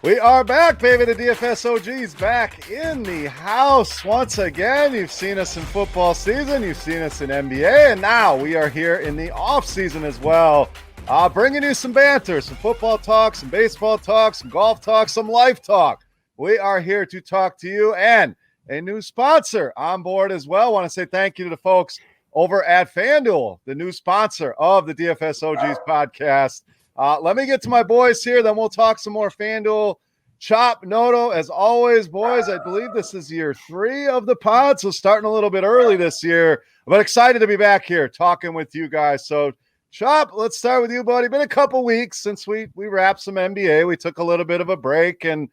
We are back, baby. The DFS OG's back in the house once again. You've seen us in football season. You've seen us in NBA. And now we are here in the off season as well. Bringing you some banter, some football talk, some baseball talk, some golf talk, some life talk. We are here to talk to you, and a new sponsor on board as well. I want to say thank you to the folks over at FanDuel, the new sponsor of the DFS OG's podcast. Let me get to my boys here, then we'll talk some more FanDuel. Chop, Noto, as always, boys, I believe this is year 3 of the pod, so starting a little bit early this year, but excited to be back here talking with you guys. So, Chop, let's start with you, buddy. Been a couple weeks since we wrapped some NBA. We took a little bit of a break, and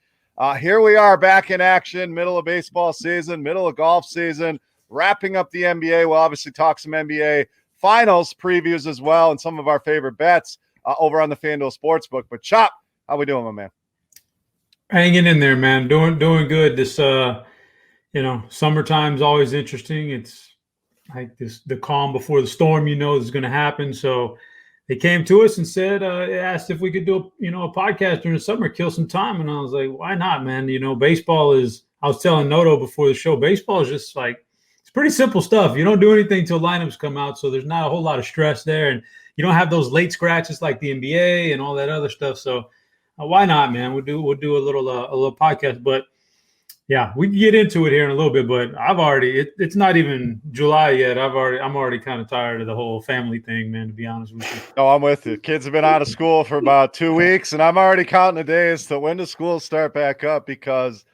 here we are back in action, middle of baseball season, middle of golf season, wrapping up the NBA. We'll obviously talk some NBA finals previews as well and some of our favorite bets over on the FanDuel Sportsbook. But Chop, how we doing, my man? Hanging in there, man. Doing good. This summertime's always interesting. It's like the calm before the storm, is going to happen. So they came to us and said, asked if we could do a podcast during the summer, kill some time. And I was like, why not, man? Baseball is, I was telling Noto before the show, baseball is just like, it's pretty simple stuff. You don't do anything till lineups come out. So there's not a whole lot of stress there. And you don't have those late scratches like the NBA and all that other stuff. So why not, man? We'll do a little podcast. But yeah, we can get into it here in a little bit. But it's not even July yet. I'm already kind of tired of the whole family thing, man. To be honest with you. No, I'm with you. Kids have been out of school for about 2 weeks, and I'm already counting the days to when the schools start back up because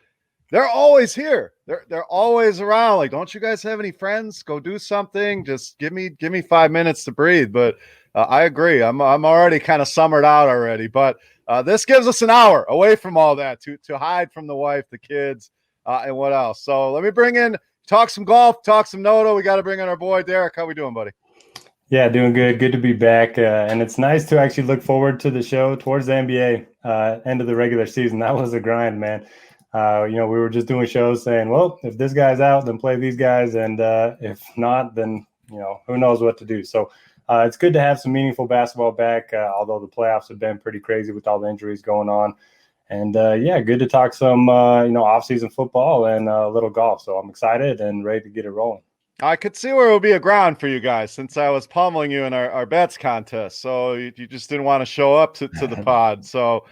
they're always here. They're always around. Like, don't you guys have any friends? Go do something. Just give me 5 minutes to breathe. But I agree. I'm already kind of summered out already. But this gives us an hour away from all that to hide from the wife, the kids, and what else. So let me talk some golf, talk some Noto. We got to bring in our boy Derek. How we doing, buddy? Yeah, doing good. Good to be back. And it's nice to actually look forward to the show towards the NBA end of the regular season. That was a grind, man. We were just doing shows saying, well, if this guy's out, then play these guys. And if not, then, who knows what to do. So it's good to have some meaningful basketball back, although the playoffs have been pretty crazy with all the injuries going on. And, good to talk some, off-season football and a little golf. So I'm excited and ready to get it rolling. I could see where it would be a ground for you guys since I was pummeling you in our bets contest. So you just didn't want to show up to the pod. So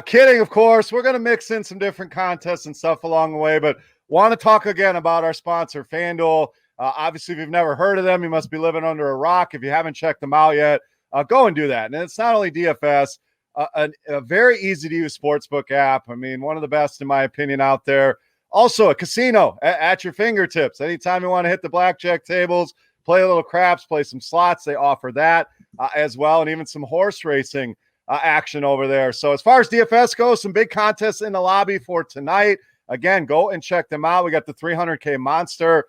kidding, of course. We're going to mix in some different contests and stuff along the way, but want to talk again about our sponsor, FanDuel. Obviously, if you've never heard of them, you must be living under a rock. If you haven't checked them out yet, go and do that. And it's not only DFS, a very easy-to-use sportsbook app. I mean, one of the best, in my opinion, out there. Also, a casino at your fingertips. Anytime you want to hit the blackjack tables, play a little craps, play some slots, they offer that as well, and even some horse racing action over there. So as far as DFS goes, some big contests in the lobby for tonight. Again, go and check them out. We got the 300K Monster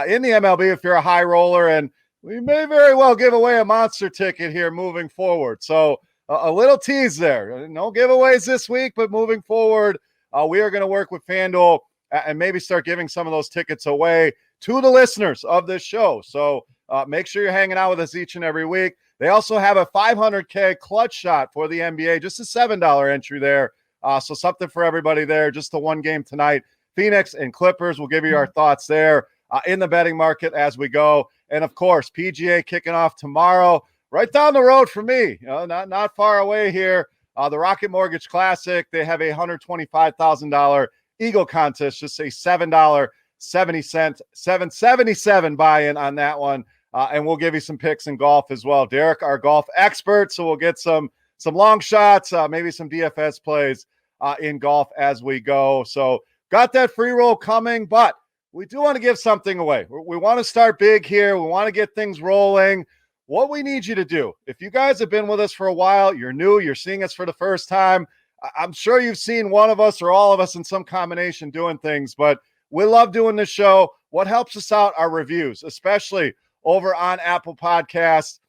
in the MLB if you're a high roller, and we may very well give away a monster ticket here moving forward. So a little tease there. No giveaways this week, but moving forward, we are going to work with FanDuel and maybe start giving some of those tickets away to the listeners of this show. So make sure you're hanging out with us each and every week. They also have a 500K clutch shot for the NBA, just a $7 entry there. So something for everybody there. Just the one game tonight. Phoenix and Clippers. We'll give you our thoughts there in the betting market as we go. And, of course, PGA kicking off tomorrow. Right down the road for me, not far away here. The Rocket Mortgage Classic, they have a $125,000 Eagle contest, just a $7.77 buy-in on that one. And we'll give you some picks in golf as well. Derek, our golf expert, so we'll get some long shots, maybe some DFS plays in golf as we go. So got that free roll coming, but we do want to give something away. We want to start big here. We want to get things rolling. What we need you to do, if you guys have been with us for a while, you're new, you're seeing us for the first time, I'm sure you've seen one of us or all of us in some combination doing things, but we love doing this show. What helps us out are reviews, especially over on Apple Podcasts.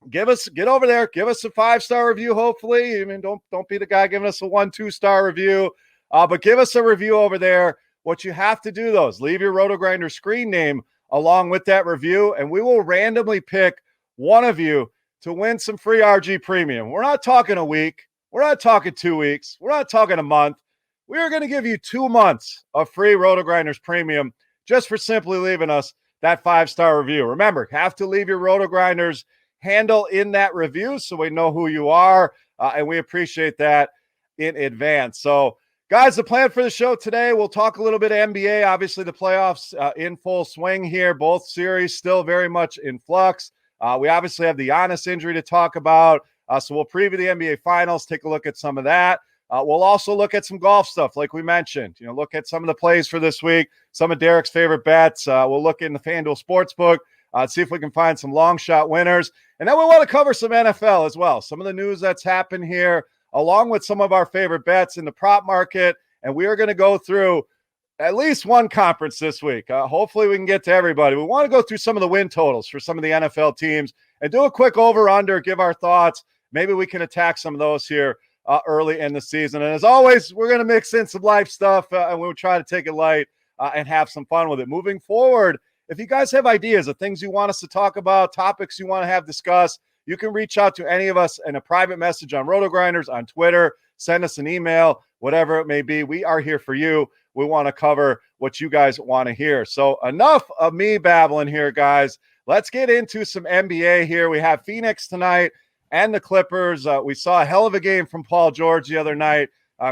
Get over there, give us a 5-star review, hopefully. I mean, don't be the guy giving us a 1-2-star review, but give us a review over there. What you have to do, though, is leave your RotoGrinder screen name along with that review, and we will randomly pick one of you to win some free RG Premium. We're not talking a week. We're not talking 2 weeks. We're not talking a month. We are going to give you 2 months of free RotoGrinders Premium just for simply leaving us that 5-star review. Remember, have to leave your RotoGrinders handle in that review so we know who you are, and we appreciate that in advance. So, guys, the plan for the show today, we'll talk a little bit of NBA. Obviously, the playoffs in full swing here. Both series still very much in flux. We obviously have the Giannis injury to talk about, so we'll preview the NBA Finals, take a look at some of that. We'll also look at some golf stuff, like we mentioned. Look at some of the plays for this week, some of Derek's favorite bets. We'll look in the FanDuel Sportsbook, see if we can find some long shot winners. And then we want to cover some NFL as well, some of the news that's happened here, along with some of our favorite bets in the prop market. And we are going to go through at least one conference this week. Hopefully we can get to everybody. We want to go through some of the win totals for some of the NFL teams and do a quick over-under, give our thoughts. Maybe we can attack some of those here early in the season. And as always, we're going to mix in some life stuff, and we'll try to take it light and have some fun with it. Moving forward, if you guys have ideas of things you want us to talk about, topics you want to have discussed, you can reach out to any of us in a private message on RotoGrinders, on Twitter, send us an email, whatever it may be. We are here for you. We want to cover what you guys want to hear. So enough of me babbling here, guys. Let's get into some NBA here. We have Phoenix tonight and the Clippers. We saw a hell of a game from Paul George the other night.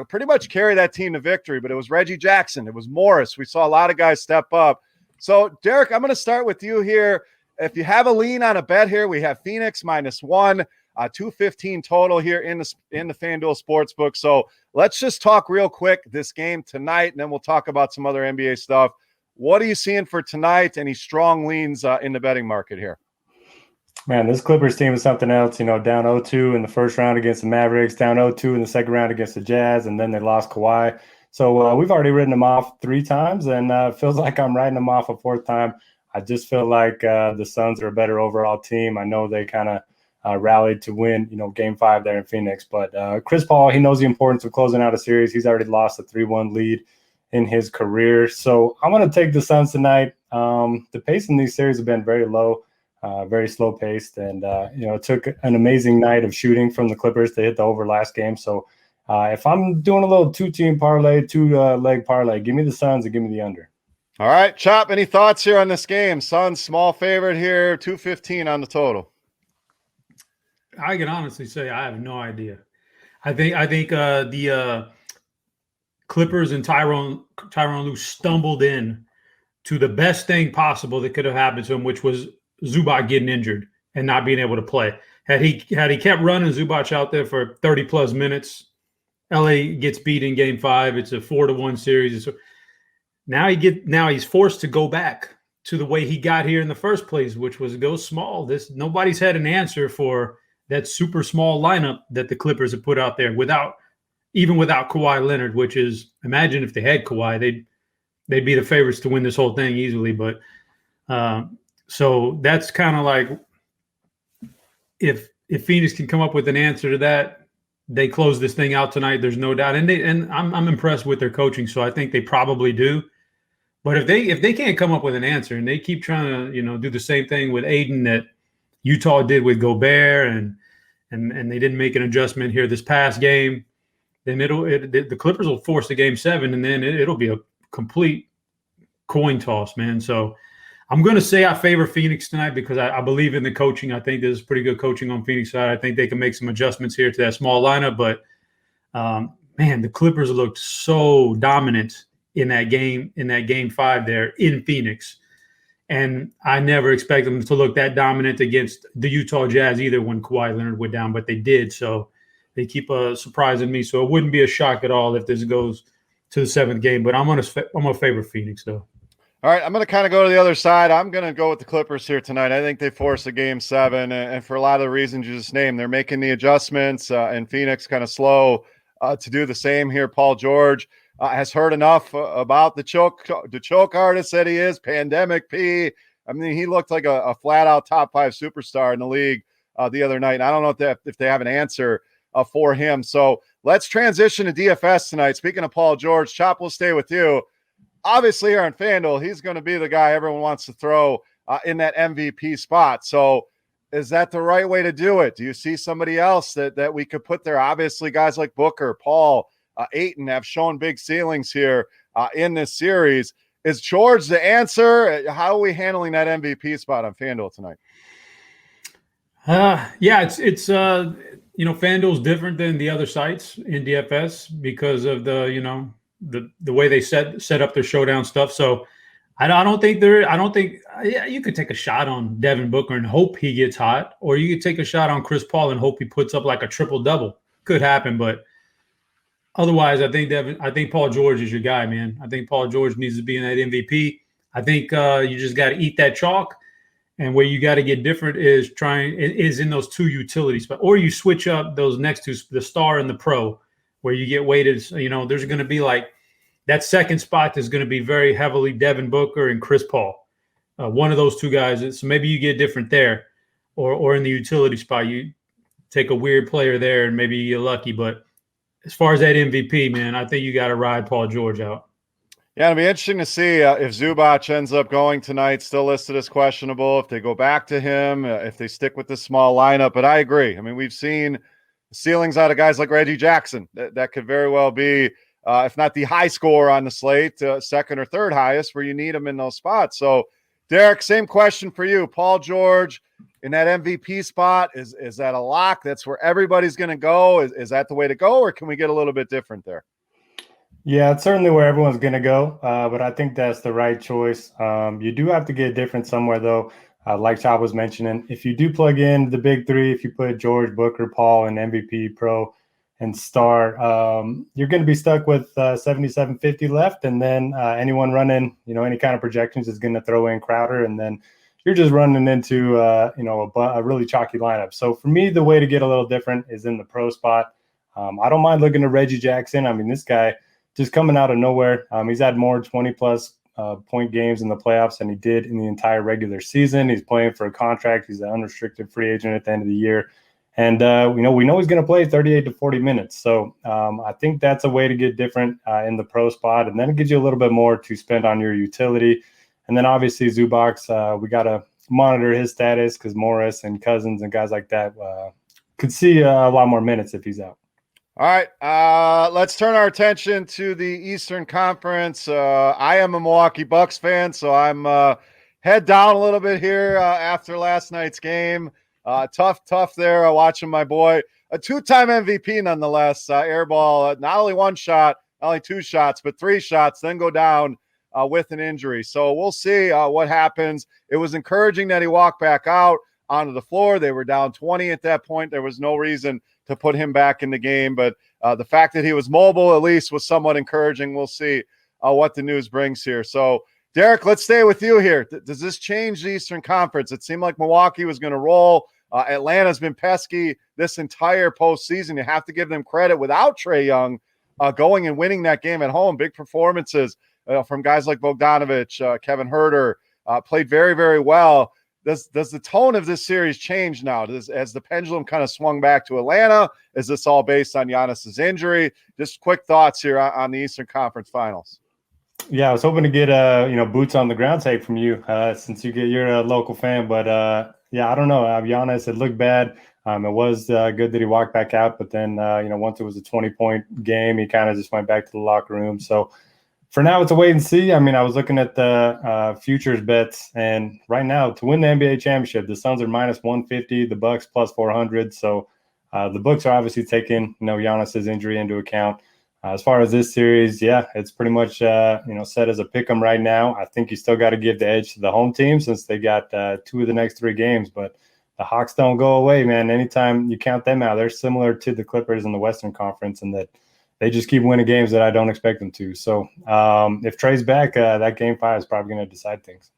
Pretty much carry that team to victory, but it was Reggie Jackson. It was Morris. We saw a lot of guys step up. So, Derek, I'm going to start with you here. If you have a lean on a bet here, we have Phoenix -1, 215 total here in the FanDuel Sportsbook. So let's just talk real quick this game tonight, and then we'll talk about some other NBA stuff. What are you seeing for tonight? Any strong leans in the betting market here? Man, this Clippers team is something else. Down 0-2 in the first round against the Mavericks, down 0-2 in the second round against the Jazz, and then they lost Kawhi. So we've already written them off 3 times, and it feels like I'm writing them off a 4th time. I just feel like the Suns are a better overall team. I know they kind of rallied to win, Game 5 there in Phoenix. But Chris Paul, he knows the importance of closing out a series. He's already lost a 3-1 lead in his career. So I'm going to take the Suns tonight. The pace in these series have been very low, very slow paced. And, it took an amazing night of shooting from the Clippers to hit the over last game. So if I'm doing a little 2-team parlay, 2-leg parlay, give me the Suns and give me the under. All right, Chop, any thoughts here on this game? Suns, small favorite here, 215 on the total. I can honestly say I have no idea. I think the Clippers and Tyronn Lue stumbled in to the best thing possible that could have happened to him, which was Zubac getting injured and not being able to play. Had he kept running Zubac out there for 30-plus minutes, LA gets beat in Game 5. It's a 4-1 series. Now he's forced to go back to the way he got here in the first place, which was go small. Nobody's had an answer for that super small lineup that the Clippers have put out there without Kawhi Leonard, which is, imagine if they had Kawhi, they'd be the favorites to win this whole thing easily. But so that's kind of like if Phoenix can come up with an answer to that, they close this thing out tonight. There's no doubt, and I'm impressed with their coaching, so I think they probably do. But if they can't come up with an answer and they keep trying to do the same thing with Aiden that Utah did with Gobert, and they didn't make an adjustment here this past game, then the Clippers will force the Game 7, and then it'll be a complete coin toss, man. So I'm going to say I favor Phoenix tonight because I believe in the coaching. I think there's pretty good coaching on Phoenix side. I think they can make some adjustments here to that small lineup. But, man, the Clippers looked so dominant in that Game 5 there in Phoenix. And I never expected them to look that dominant against the Utah Jazz either when Kawhi Leonard went down, but they did. So they keep surprising me. So it wouldn't be a shock at all if this goes to the 7th game. But I'm gonna favor Phoenix, though. All right, I'm going to kind of go to the other side. I'm going to go with the Clippers here tonight. I think they force a Game 7, and for a lot of the reasons you just named, they're making the adjustments, and Phoenix kind of slow to do the same here. Paul George has heard enough about the choke artist that he is, Pandemic P. I mean, he looked like a flat-out top 5 superstar in the league the other night, and I don't know if they have an answer for him. So let's transition to DFS tonight. Speaking of Paul George, Chop, will stay with you. Obviously, here on FanDuel, he's going to be the guy everyone wants to throw in that MVP spot. So Is that the right way to do it? Do you see somebody else that we could put there? Obviously, guys like Booker, Paul, Ayton have shown big ceilings here in this series. Is George the answer? How are we handling that MVP spot on FanDuel tonight? Yeah, it's FanDuel's different than the other sites in DFS because of the way they set up their showdown stuff. So I don't think you could take a shot on Devin Booker and hope he gets hot, or you could take a shot on Chris Paul and hope he puts up like a triple double. Could happen, but otherwise, I think Paul George is your guy, man. I think Paul George needs to be in that MVP. I think you just got to eat that chalk. And where you got to get different is in those two utility spots, or you switch up those next two, the star and the pro, where you get weighted. There's going to be like that second spot is going to be very heavily Devin Booker and Chris Paul. One of those two guys. So maybe you get different there, or in the utility spot, you take a weird player there and maybe you get lucky. But as far as that MVP, man, I think you got to ride Paul George out. Yeah, it'll be interesting to see if Zubac ends up going tonight, still listed as questionable, if they go back to him, if they stick with the small lineup. But I agree. I mean, we've seen ceilings out of guys like Reggie Jackson. That could very well be, if not the high score on the slate, second or third highest, where you need him in those spots. So, Derek, same question for you. Paul George in that MVP spot, is that a lock? That's where everybody's going to go? Is that the way to go, or can we get a little bit different there? Yeah, it's certainly where everyone's going to go, but I think that's the right choice. You do have to get different somewhere, though. Like Chop was mentioning, if you do plug in the big three, if you put George, Booker, Paul, and MVP, Pro, and Star, you're going to be stuck with 77.50 left, and then anyone running, any kind of projections is going to throw in Crowder, and then you're just running into, a really chalky lineup. So for me, the way to get a little different is in the pro spot. I don't mind looking at Reggie Jackson. I mean, this guy just coming out of nowhere. He's had more 20-plus point games in the playoffs than he did in the entire regular season. He's playing for a contract. He's an unrestricted free agent at the end of the year. And, we know he's going to play 38 to 40 minutes. So I think that's a way to get different in the pro spot. And then it gives you a little bit more to spend on your utility. And then obviously Zubac, we got to monitor his status because Morris and Cousins and guys like that could see a lot more minutes if he's out. All right, let's turn our attention to the Eastern Conference. I am a Milwaukee Bucks fan, so I'm head down a little bit here after last night's game. Tough there watching my boy, a two-time MVP nonetheless, airball, not only one shot, not only two shots, but three shots, then go down with an injury. So we'll see what happens. It was encouraging that he walked back out onto the floor. They were down 20 at that point. There was no reason to put him back in the game. But the fact that he was mobile, at least, was somewhat encouraging. We'll see what the news brings here. So, Derek, let's stay with you here. Does this change the Eastern Conference? It seemed like Milwaukee was going to roll. Atlanta's been pesky this entire postseason. You have to give them credit without Trae Young going and winning that game at home. Big performances from guys like Bogdanovich, Kevin Huerter, played very, very well. Does the tone of this series change now? Has the pendulum kind of swung back to Atlanta? Is this all based on Giannis's injury? Just quick thoughts here on the Eastern Conference Finals. Yeah, I was hoping to get boots on the ground take from you since you're a local fan, but yeah, I don't know. Giannis, it looked bad. It was good that he walked back out, but then once it was a 20-point game, he kind of just went back to the locker room. So for now, it's a wait and see. I mean, I was looking at the futures bets, and right now, to win the NBA championship, the Suns are minus 150, the Bucks plus 400. So the books are obviously taking Giannis's injury into account. As far as this series, yeah, it's pretty much set as a pick 'em right now. I think you still got to give the edge to the home team since they got 2 of the next 3 games. But the Hawks don't go away, man. Anytime you count them out, they're similar to the Clippers in the Western Conference in that they just keep winning games that I don't expect them to. So if Trae's back, that game 5 is probably going to decide things.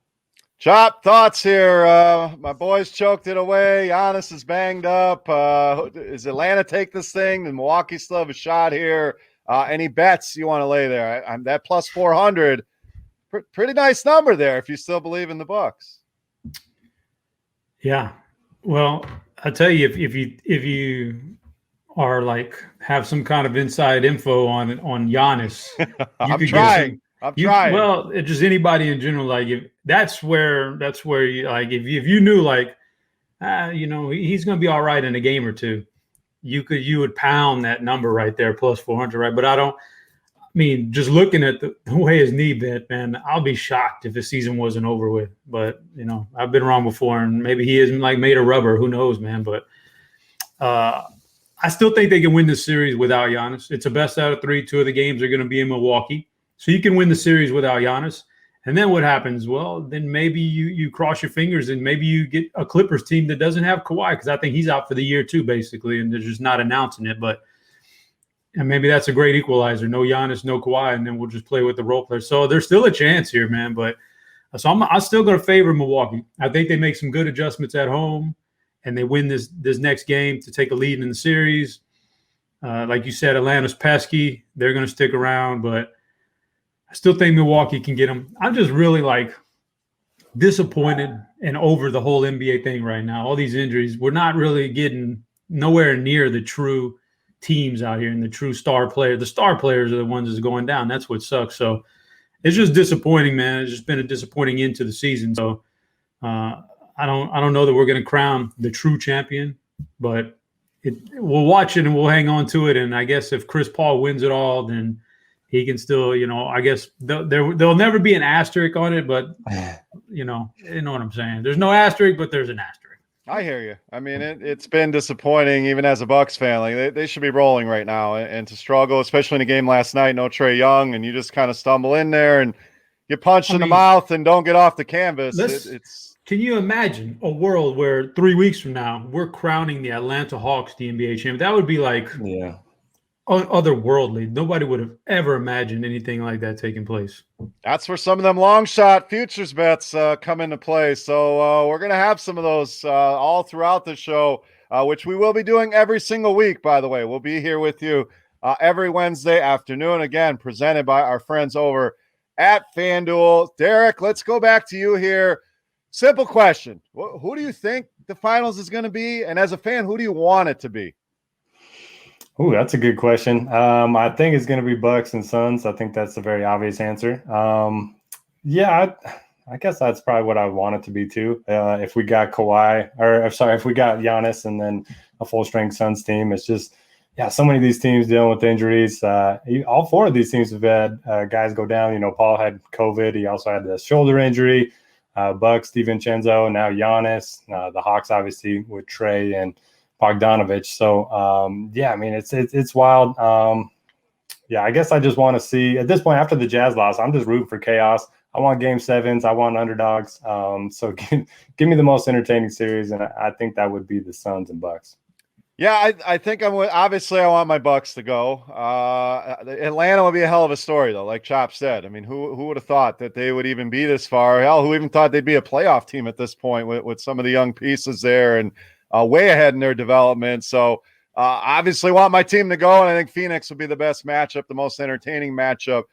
Chop, thoughts here. My boys choked it away. Giannis is banged up. Is Atlanta take this thing? And Milwaukee still have a shot here. Any bets you want to lay there? I'm that plus 400. Pretty nice number there if you still believe in the Bucks. Yeah. Well, I'll tell you, if you are like have some kind of inside info on Giannis, I'm trying. Well, just anybody in general, like that's where you like if you knew like he's going to be all right in a game or two. You would pound that number right there, plus 400, right? But I mean, just looking at the way his knee bent, man, I'll be shocked if the season wasn't over with. But, I've been wrong before, and maybe he isn't like made of rubber. Who knows, man? But I still think they can win this series without Giannis. It's a best out of 3. 2 of the games are going to be in Milwaukee. So you can win the series without Giannis. And then what happens? Well, then maybe you cross your fingers and maybe you get a Clippers team that doesn't have Kawhi, because I think he's out for the year too, basically, and they're just not announcing it. And maybe that's a great equalizer. No Giannis, no Kawhi, and then we'll just play with the role players. So there's still a chance here, man. So I'm still going to favor Milwaukee. I think they make some good adjustments at home, and they win this next game to take a lead in the series. Like you said, Atlanta's pesky. They're going to stick around, but I still think Milwaukee can get them. I'm just really disappointed and over the whole NBA thing right now. All these injuries, we're not really getting nowhere near the true teams out here and the true star player. The star players are the ones that's going down. That's what sucks. So it's just disappointing, man. It's just been a disappointing end to the season. So I don't know that we're going to crown the true champion, but we'll watch it and we'll hang on to it. And I guess if Chris Paul wins it all, then he can still, I guess there'll never be an asterisk on it, but you know what I'm saying. There's no asterisk, but there's an asterisk. I hear you. I mean, it's been disappointing, even as a Bucks fan. Like they should be rolling right now, and to struggle, especially in a game last night, no Trae Young, and you just kind of stumble in there and get punched in the mouth and don't get off the canvas. Can you imagine a world where 3 weeks from now we're crowning the Atlanta Hawks the NBA champion? That would be otherworldly. Nobody would have ever imagined anything like that taking place. That's where some of them long shot futures bets come into play. So we're going to have some of those all throughout the show, which we will be doing every single week, by the way. We'll be here with you every Wednesday afternoon, again, presented by our friends over at FanDuel. Derek, let's go back to you here. Simple question. Who do you think the finals is going to be? And as a fan, who do you want it to be? Oh, that's a good question. I think it's going to be Bucks and Suns. I think that's a very obvious answer. I guess that's probably what I want it to be too. If we got if we got Giannis and then a full-strength Suns team, it's just, so many of these teams dealing with injuries. All 4 of these teams have had guys go down. Paul had COVID. He also had the shoulder injury. Bucks, DiVincenzo, now Giannis. The Hawks, obviously, with Trae and Bogdanovich. So, I mean, it's wild. I guess I just want to see, at this point, after the Jazz loss, I'm just rooting for chaos. I want game 7s. I want underdogs. So give me the most entertaining series, and I think that would be the Suns and Bucks. Yeah, I think obviously I want my Bucks to go. Atlanta would be a hell of a story, though, like Chop said. I mean, who would have thought that they would even be this far? Hell, who even thought they'd be a playoff team at this point with some of the young pieces there and way ahead in their development. So obviously want my team to go, and I think Phoenix would be the best matchup, the most entertaining matchup.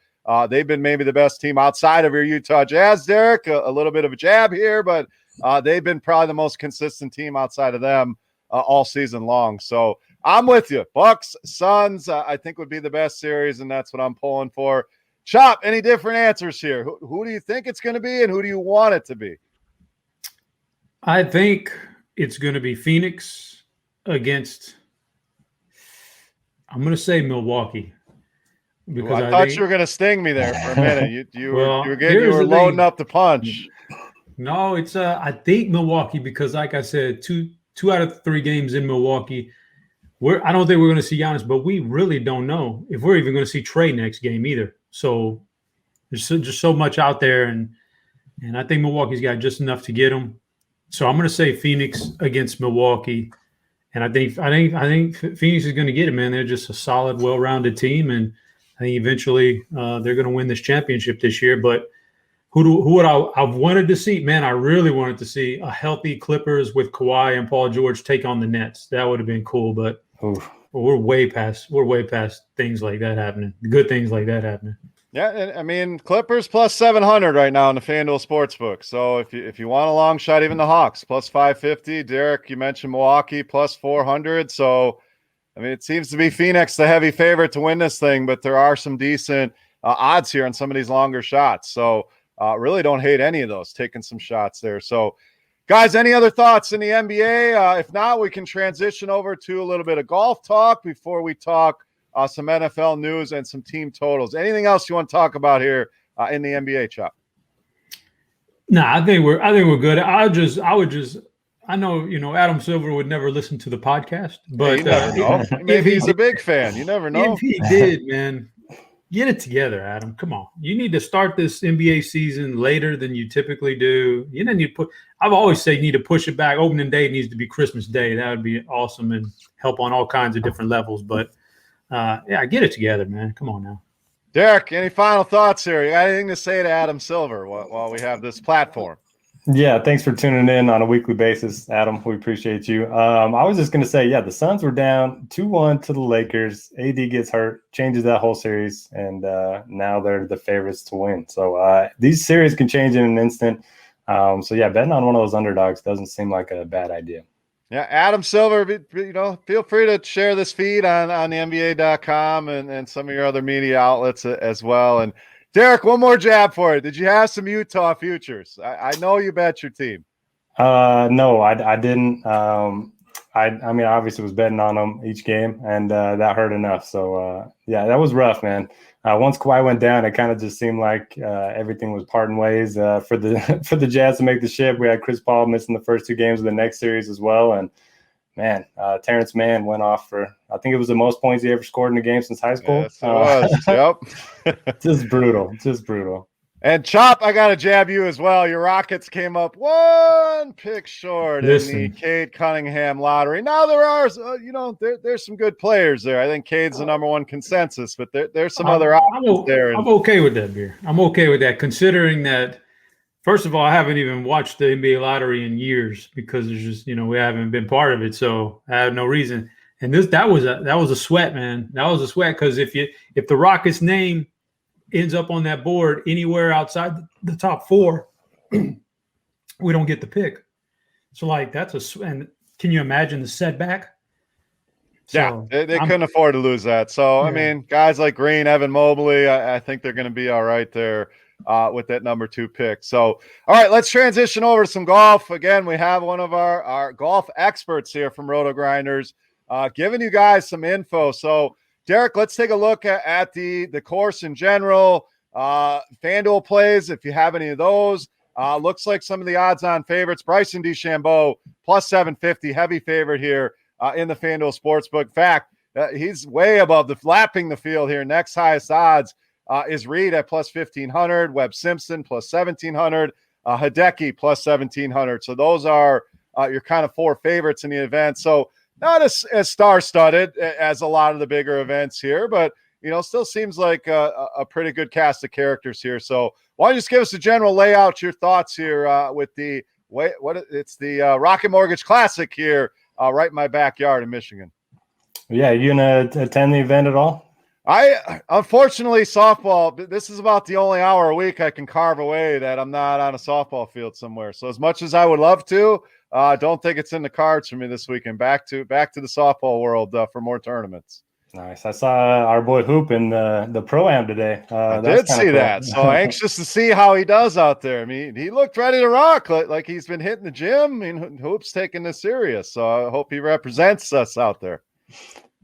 They've been maybe the best team outside of your Utah Jazz, Derek. A little bit of a jab here, but they've been probably the most consistent team outside of them all season long. So I'm with you. Bucks, Suns, I think would be the best series, and that's what I'm pulling for. Chop, any different answers here? Who do you think it's going to be, and who do you want it to be? I think it's going to be Phoenix against, I'm going to say Milwaukee. Because I thought you were going to sting me there for a minute. You were loading up the punch. No, it's I think Milwaukee, because like I said, two out of 3 games in Milwaukee. I don't think we're going to see Giannis, but we really don't know if we're even going to see Trae next game either. So there's just so much out there, and I think Milwaukee's got just enough to get them. So I'm going to say Phoenix against Milwaukee, and I think Phoenix is going to get it, man. They're just a solid, well-rounded team, and I think eventually they're going to win this championship this year. But who would I've wanted to see? Man, I really wanted to see a healthy Clippers with Kawhi and Paul George take on the Nets. That would have been cool, but we're way past things like that happening. Good things like that happening. Yeah, I mean, Clippers plus 700 right now in the FanDuel Sportsbook. So if you want a long shot, even the Hawks plus 550. Derek, you mentioned Milwaukee plus 400. So, I mean, it seems to be Phoenix the heavy favorite to win this thing, but there are some decent odds here on some of these longer shots. So really don't hate any of those, taking some shots there. So Guys, any other thoughts in the NBA? If not, we can transition over to a little bit of golf talk before we talk some NFL news and some team totals. Anything else you want to talk about here in the NBA, Chop? No, I think we're good. I know, Adam Silver would never listen to the podcast, but you never know. Maybe he's a big fan. You never know. If he did, man, get it together, Adam. Come on. You need to start this NBA season later than you typically do. You need to I've always said you need to push it back. Opening day needs to be Christmas Day. That would be awesome and help on all kinds of different levels. But get it together, man. Come on now. Derek, any final thoughts here? You got anything to say to Adam Silver while we have this platform? Yeah, thanks for tuning in on a weekly basis, Adam. We appreciate you. I was just going to say, the Suns were down 2-1 to the Lakers. AD gets hurt, changes that whole series, and now they're the favorites to win. So these series can change in an instant. Betting on one of those underdogs doesn't seem like a bad idea. Yeah, Adam Silver, feel free to share this feed on the NBA.com and some of your other media outlets as well. And Derek, one more jab for you. Did you have some Utah futures? I know you bet your team. No, I didn't. I mean, obviously was betting on them each game, and that hurt enough. So, that was rough, man. Once Kawhi went down, it kind of just seemed like everything was parting ways for the Jazz to make the ship. We had Chris Paul missing the first 2 games of the next series as well. And, man, Terrence Mann went off for, I think it was the most points he ever scored in a game since high school. Yes, it was. Yep. Just brutal. And Chop, I got to jab you as well. Your Rockets came up 1 pick short in the Cade Cunningham lottery. Now there are, there's some good players there. I think Cade's the number 1 consensus, but there's some other options there. I'm okay with that, Beer. I'm okay with that, considering that, first of all, I haven't even watched the NBA lottery in years because there's just, we haven't been part of it, so I have no reason. And that was a sweat, man. That was a sweat because if the Rockets' name ends up on that board anywhere outside the top 4, we don't get the pick. So and can you imagine the setback? So they couldn't afford to lose that. So, I mean, guys like Green, Evan Mobley, I think they're going to be all right there with that number 2 pick. So, all right, let's transition over to some golf. Again, we have one of our golf experts here from RotoGrinders giving you guys some info. So, Derek, let's take a look at the course in general. FanDuel plays, if you have any of those. Looks like some of the odds-on favorites. Bryson DeChambeau, plus 750, heavy favorite here in the FanDuel Sportsbook. In fact, he's way above lapping the field here. Next highest odds is Reed at plus 1,500, Webb Simpson plus 1,700, Hideki plus 1,700. So those are your kind of 4 favorites in the event. So not as star-studded as a lot of the bigger events here, but, still seems like a pretty good cast of characters here. So why don't you just give us a general layout, your thoughts here with the Rocket Mortgage Classic here right in my backyard in Michigan. Yeah, you going to attend the event at all? Unfortunately, softball, this is about the only hour a week I can carve away that I'm not on a softball field somewhere. So as much as I would love to, I don't think it's in the cards for me this weekend. Back to the softball world for more tournaments. Nice. I saw our boy Hoop in the Pro-Am today. I did see that. So anxious to see how he does out there. I mean, he looked ready to rock, like he's been hitting the gym. I mean, Hoop's taking this serious. So I hope he represents us out there.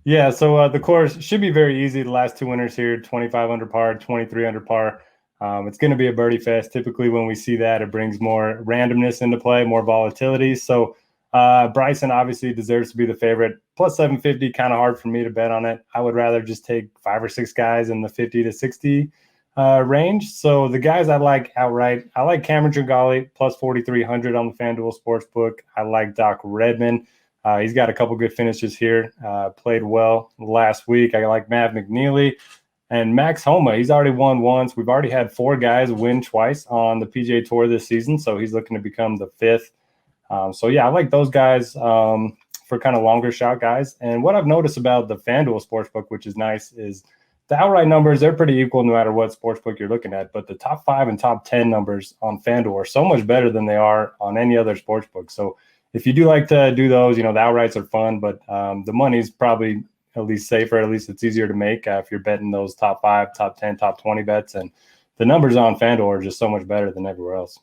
Yeah, so the course should be very easy. The last 2 winners here, 25 under par, 23 under par. It's going to be a birdie fest. Typically when we see that, it brings more randomness into play, more volatility. So Bryson obviously deserves to be the favorite. Plus 750, kind of hard for me to bet on it. I would rather just take 5 or 6 guys in the 50 to 60 range. So the guys I like outright, I like Cameron Tringale, plus 4,300 on the FanDuel Sportsbook. I like Doc Redman. He's got a couple good finishes here, played well last week. I like Matt McNeely and Max Homa. He's already won once. We've already had 4 guys win twice on the PGA Tour this season, so he's looking to become the 5th. I like those guys for kind of longer shot guys. And what I've noticed about the FanDuel Sportsbook, which is nice, is the outright numbers, they're pretty equal no matter what sportsbook you're looking at. But the top 5 and top 10 numbers on FanDuel are so much better than they are on any other sportsbook. So if you do like to do those, the outrights are fun, but the money's probably at least safer. At least it's easier to make if you're betting those top 5, top 10, top 20 bets. And the numbers on FanDuel are just so much better than everywhere else.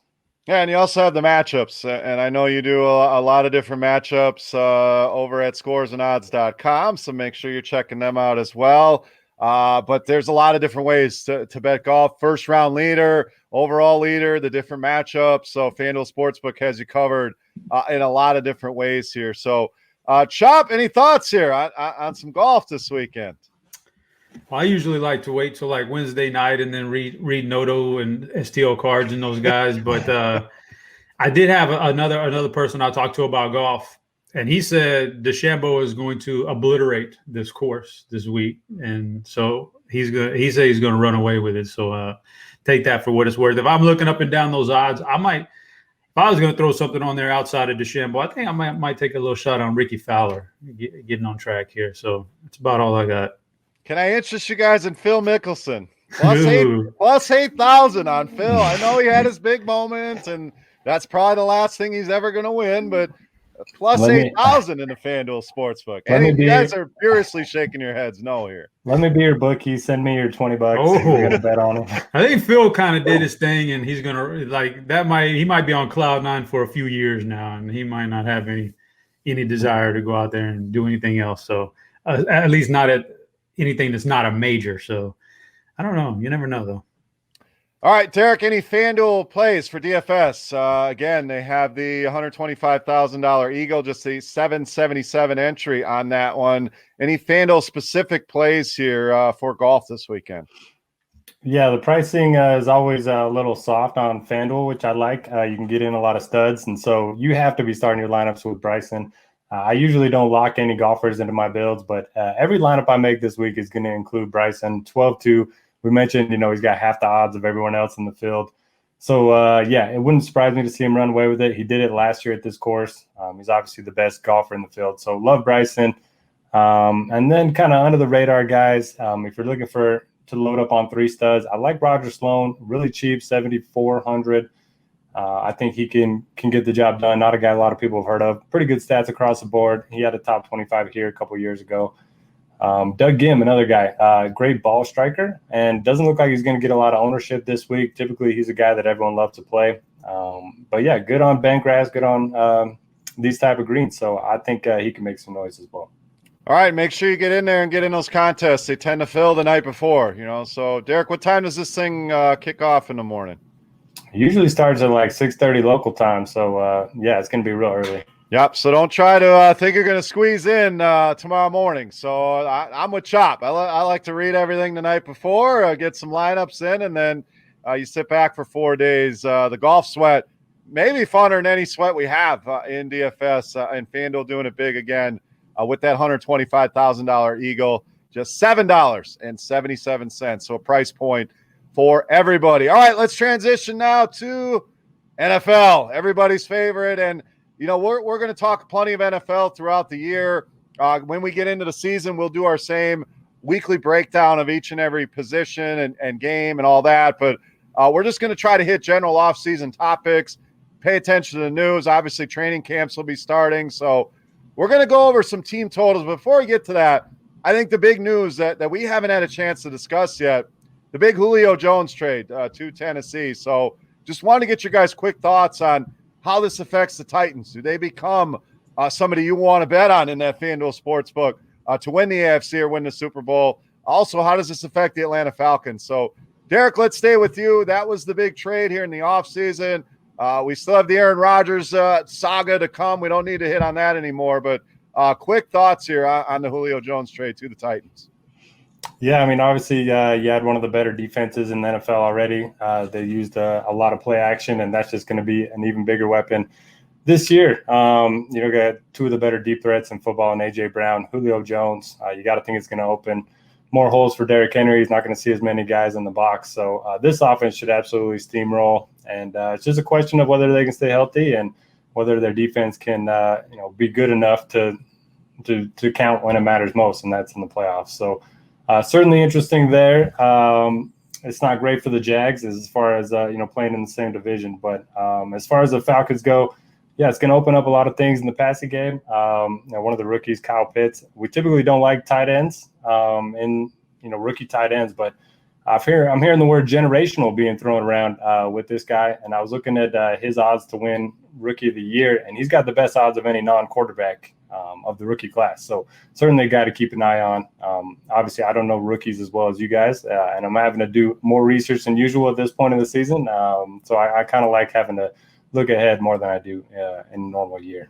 Yeah, and you also have the matchups, and I know you do a lot of different matchups over at scoresandodds.com, so make sure you're checking them out as well. But there's a lot of different ways to bet golf. First round leader, overall leader, the different matchups. So FanDuel Sportsbook has you covered in a lot of different ways here. So, Chop, any thoughts here on some golf this weekend? Well, I usually like to wait till like Wednesday night and then read Noto and STO cards and those guys. But I did have another person I talked to about golf, and he said DeChambeau is going to obliterate this course this week, and so he said he's gonna run away with it. So take that for what it's worth. If I'm looking up and down those odds, I might. If I was going to throw something on there outside of DeChambeau, I think I might take a little shot on Ricky Fowler getting on track here. So that's about all I got. Can I interest you guys in Phil Mickelson? Plus 8,000 on Phil. I know he had his big moments, and that's probably the last thing he's ever going to win, but plus 8,000 in the FanDuel Sportsbook. You guys are furiously shaking your heads no here. Let me be your bookie. Send me your $20. We're going to bet on him. I think Phil kind of did his thing, and he's going to like that. He might be on cloud nine for a few years now, and he might not have any desire to go out there and do anything else. So at least not at anything that's not a major. So I don't know. You never know, though. All right, Derek, any FanDuel plays for DFS? Again, they have the $125,000 Eagle, just the 777 entry on that one. Any FanDuel specific plays here for golf this weekend? Yeah, the pricing is always a little soft on FanDuel, which I like. You can get in a lot of studs, and so you have to be starting your lineups with Bryson. I usually don't lock any golfers into my builds, but every lineup I make this week is going to include Bryson. 12-2. We mentioned, he's got half the odds of everyone else in the field. So, it wouldn't surprise me to see him run away with it. He did it last year at this course. He's obviously the best golfer in the field. So, love Bryson. And then kind of under the radar guys, if you're looking to load up on 3 studs, I like Roger Sloan, really cheap, 7,400. I think he can get the job done. Not a guy a lot of people have heard of. Pretty good stats across the board. He had a top 25 here a couple years ago. Doug Gim, another guy, great ball striker, and doesn't look like he's going to get a lot of ownership this week. Typically, he's a guy that everyone loves to play. But yeah, good on bent grass, good on these type of greens. So I think he can make some noise as well. All right, make sure you get in there and get in those contests. They tend to fill the night before, So, Derek, what time does this thing kick off in the morning? It usually starts at like 6:30 local time. So, it's going to be real early. Yep. So don't try to think you're going to squeeze in tomorrow morning. So I'm with Chop. I like to read everything the night before, get some lineups in, and then you sit back for 4 days. The golf sweat may be funner than any sweat we have in DFS, and FanDuel doing it big again with that $125,000 Eagle, just $7.77. So a price point for everybody. All right, let's transition now to NFL, everybody's favorite. And we're going to talk plenty of NFL throughout the year. When we get into the season, we'll do our same weekly breakdown of each and every position and game and all that. But we're just going to try to hit general offseason topics, pay attention to the news. Obviously, training camps will be starting. So we're going to go over some team totals. Before we get to that, I think the big news that we haven't had a chance to discuss yet, the big Julio Jones trade to Tennessee. So just wanted to get your guys' quick thoughts on how this affects the Titans. Do they become somebody you want to bet on in that FanDuel Sportsbook to win the AFC or win the Super Bowl? Also, how does this affect the Atlanta Falcons? So, Derek, let's stay with you. That was the big trade here in the offseason. We still have the Aaron Rodgers saga to come. We don't need to hit on that anymore. But quick thoughts here on the Julio Jones trade to the Titans. Yeah, I mean, obviously, you had one of the better defenses in the NFL already. They used a lot of play action, and that's just going to be an even bigger weapon this year. Got 2 of the better deep threats in football, and A.J. Brown, Julio Jones. You got to think it's going to open more holes for Derrick Henry. He's not going to see as many guys in the box. So this offense should absolutely steamroll, and it's just a question of whether they can stay healthy and whether their defense can, be good enough to count when it matters most, and that's in the playoffs. So. Certainly interesting there. It's not great for the Jags as far as, playing in the same division. But as far as the Falcons go, it's going to open up a lot of things in the passing game. One of the rookies, Kyle Pitts, we typically don't like tight ends rookie tight ends. But I'm hearing the word generational being thrown around with this guy, and I was looking at his odds to win Rookie of the Year, and he's got the best odds of any non-quarterback of the rookie class. So certainly a guy to keep an eye on. Obviously, I don't know rookies as well as you guys, and I'm having to do more research than usual at this point in the season. So I kind of like having to look ahead more than I do in a normal year.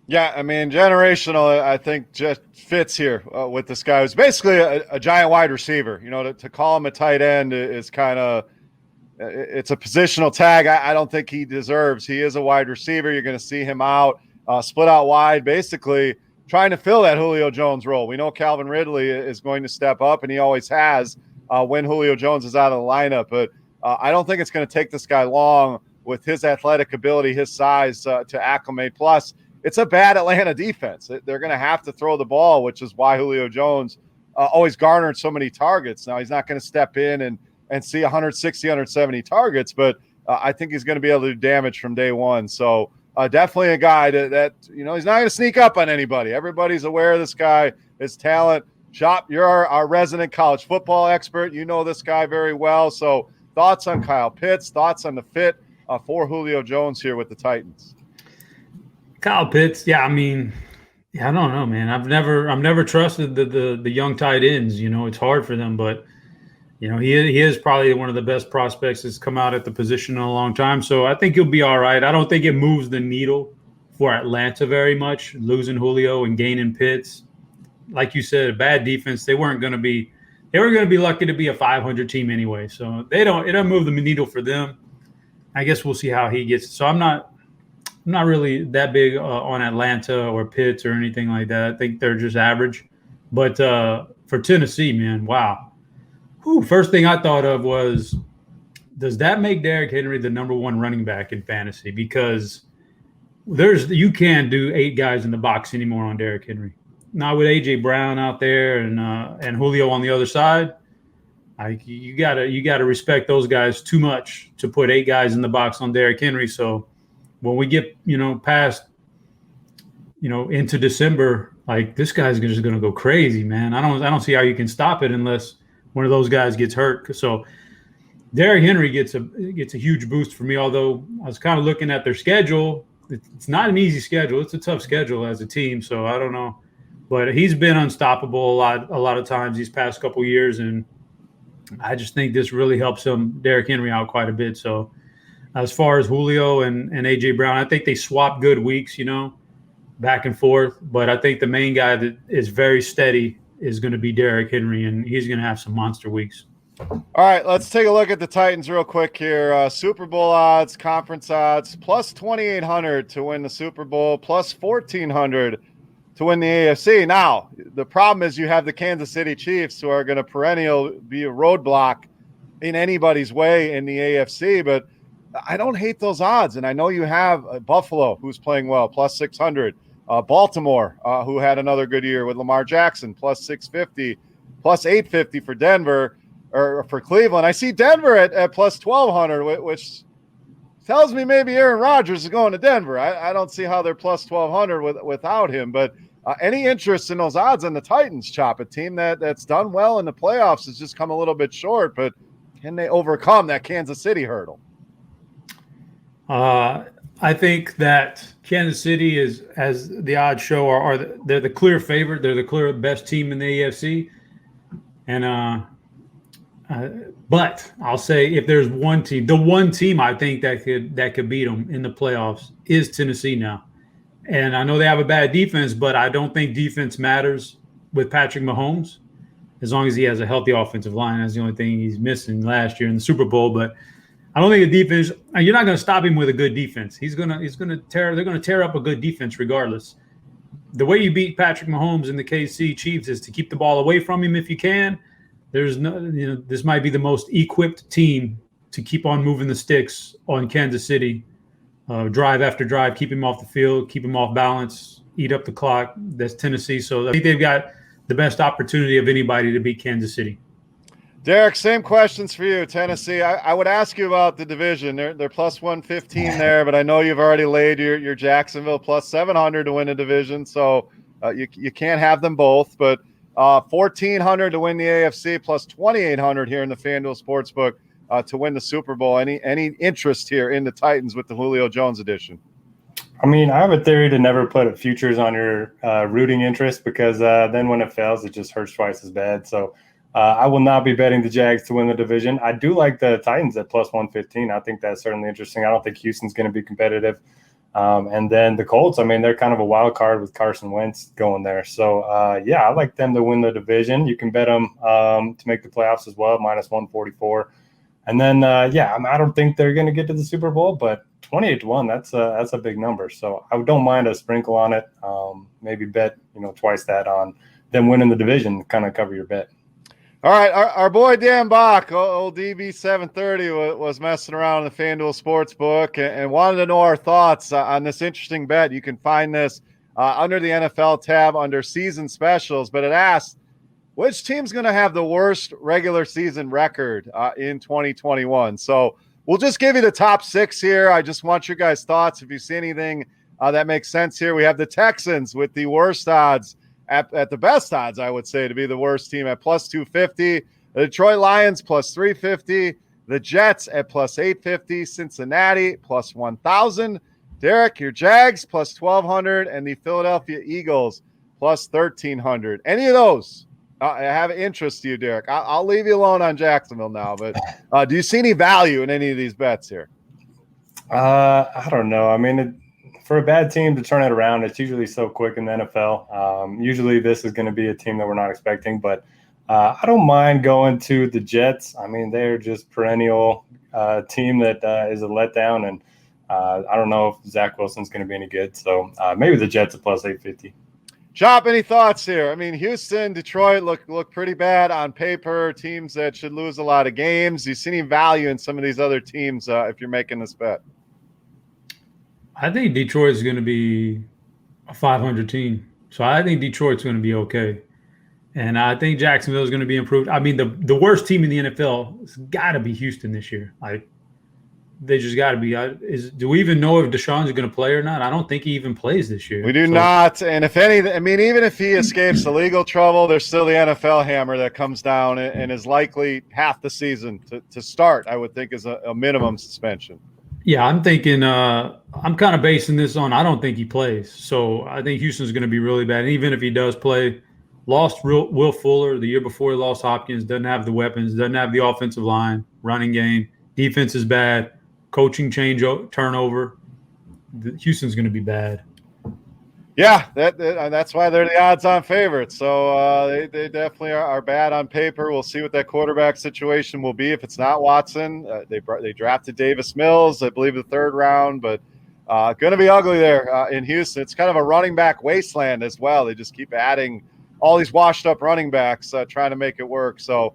Yeah, I mean, generational, I think, just fits here with this guy who's basically a giant wide receiver. You know, to call him a tight end is kind of – it's a positional tag I don't think he deserves. He is a wide receiver. You're going to see him out, split out wide, basically trying to fill that Julio Jones role. We know Calvin Ridley is going to step up, and he always has when Julio Jones is out of the lineup. But I don't think it's going to take this guy long with his athletic ability, his size to acclimate. Plus, it's a bad Atlanta defense. They're going to have to throw the ball, which is why Julio Jones always garnered so many targets. Now, he's not going to step in and see 160, 170 targets, but I think he's going to be able to do damage from day one. So definitely a guy that you know, he's not going to sneak up on anybody. Everybody's aware of this guy, his talent. Chop, you're our resident college football expert. You know this guy very well. So thoughts on Kyle Pitts, thoughts on the fit for Julio Jones here with the Titans? Kyle Pitts, yeah, I mean, I don't know, man. I've never trusted the young tight ends. You know, it's hard for them, but you know, he is probably one of the best prospects that's come out at the position in a long time. So I think he'll be all right. I don't think it moves the needle for Atlanta very much, losing Julio and gaining Pitts. Like you said, a bad defense. They weren't going to be lucky to be a 500 team anyway. So it don't move the needle for them. I guess we'll see how he gets. So I'm not really that big on Atlanta or Pitts or anything like that. I think they're just average. But for Tennessee, man, wow. First thing I thought of was, does that make Derrick Henry the number one running back in fantasy? Because you can't do 8 guys in the box anymore on Derrick Henry. Not with A.J. Brown out there and Julio on the other side. You gotta respect those guys too much to put 8 guys in the box on Derrick Henry. So when we get, past, into December, like, this guy's just going to go crazy, man. I don't see how you can stop it unless one of those guys gets hurt. So Derrick Henry gets a huge boost for me, although I was kind of looking at their schedule. It's not an easy schedule. It's a tough schedule as a team, so I don't know. But he's been unstoppable a lot of times these past couple of years, and I just think this really helps Derrick Henry out quite a bit. So as far as Julio and A.J. Brown, I think they swap good weeks, back and forth. But I think the main guy that is very steady is going to be Derrick Henry, and he's going to have some monster weeks. All right, let's take a look at the Titans real quick here. Super Bowl odds, conference odds, plus 2,800 to win the Super Bowl, plus 1,400 to win the AFC. Now, the problem is you have the Kansas City Chiefs, who are going to perennial be a roadblock in anybody's way in the AFC, but I don't hate those odds. And I know you have Buffalo, who's playing well, plus 600. Baltimore, who had another good year with Lamar Jackson, plus 650, plus 850 for Denver, or for Cleveland. I see Denver at plus 1,200, which tells me maybe Aaron Rodgers is going to Denver. I don't see how they're plus 1,200 without him. But any interest in those odds on the Titans, Chop, a team that's done well in the playoffs has just come a little bit short, but can they overcome that Kansas City hurdle? I think that Kansas City is, as the odds show, they're the clear favorite. They're the clear best team in the AFC. And but I'll say, if there's one team, the one team I think that could beat them in the playoffs is Tennessee now. And I know they have a bad defense, but I don't think defense matters with Patrick Mahomes, as long as he has a healthy offensive line. That's the only thing he's missing last year in the Super Bowl. But I don't think the defense. You're not going to stop him with a good defense. They're going to tear up a good defense regardless. The way you beat Patrick Mahomes and the KC Chiefs is to keep the ball away from him if you can. This might be the most equipped team to keep on moving the sticks on Kansas City, drive after drive, keep him off the field, keep him off balance, eat up the clock. That's Tennessee. So I think they've got the best opportunity of anybody to beat Kansas City. Derek, same questions for you. Tennessee, I would ask you about the division. They're plus 115 there, but I know you've already laid your Jacksonville plus 700 to win a division, so you can't have them both. But $1,400 to win the AFC, plus $2,800 here in the FanDuel Sportsbook to win the Super Bowl. Any interest here in the Titans with the Julio Jones edition? I mean, I have a theory to never put futures on your rooting interest, because then when it fails, it just hurts twice as bad. So I will not be betting the Jags to win the division. I do like the Titans at plus 115. I think that's certainly interesting. I don't think Houston's going to be competitive. And then the Colts, I mean, they're kind of a wild card with Carson Wentz going there. So, yeah, I like them to win the division. You can bet them to make the playoffs as well, minus 144. And then, I don't think they're going to get to the Super Bowl, but 28-1, that's a big number. So I don't mind a sprinkle on it. Maybe bet, twice that on them winning the division, kind of cover your bet. All right, our boy Dan Bach, old DB730, was messing around in the FanDuel Sportsbook and wanted to know our thoughts on this interesting bet. You can find this under the NFL tab under season specials, but it asked, which team's going to have the worst regular season record in 2021? So we'll just give you the top 6 here. I just want your guys' thoughts. If you see anything that makes sense here, we have the Texans with the worst odds. At the best odds, I would say, to be the worst team at plus 250. The Detroit Lions plus 350. The Jets at plus 850. Cincinnati plus 1,000. Derek, your Jags plus 1,200. And the Philadelphia Eagles plus 1,300. Any of those have interest to you, Derek? I'll leave you alone on Jacksonville now. But do you see any value in any of these bets here? I don't know. I mean, for a bad team to turn it around, it's usually so quick in the NFL. Usually this is going to be a team that we're not expecting, but I don't mind going to the Jets. I mean, they're just perennial team that is a letdown, and I don't know if Zach Wilson's going to be any good. So maybe the Jets at plus 850. Chop, any thoughts here? I mean, Houston, Detroit look pretty bad on paper, teams that should lose a lot of games. Do you see any value in some of these other teams if you're making this bet? I think Detroit is going to be a 500 team. So I think Detroit's going to be okay. And I think Jacksonville is going to be improved. I mean, the worst team in the NFL has got to be Houston this year. They just got to be. Do we even know if Deshaun's going to play or not? I don't think he even plays this year. We do not. And if any, I mean, even if he escapes the legal trouble, there's still the NFL hammer that comes down and is likely half the season to start, I would think, is a minimum suspension. Yeah, I'm thinking I'm kind of basing this on I don't think he plays. So I think Houston's going to be really bad. And even if he does play, lost Will Fuller the year before he lost Hopkins, doesn't have the weapons, doesn't have the offensive line, running game, defense is bad, coaching turnover. Houston's going to be bad. Yeah, that's why they're the odds-on favorites. So they definitely are bad on paper. We'll see what that quarterback situation will be. If it's not Watson, they drafted Davis Mills, I believe, the 3rd round, but going to be ugly there in Houston. It's kind of a running back wasteland as well. They just keep adding all these washed-up running backs, trying to make it work. So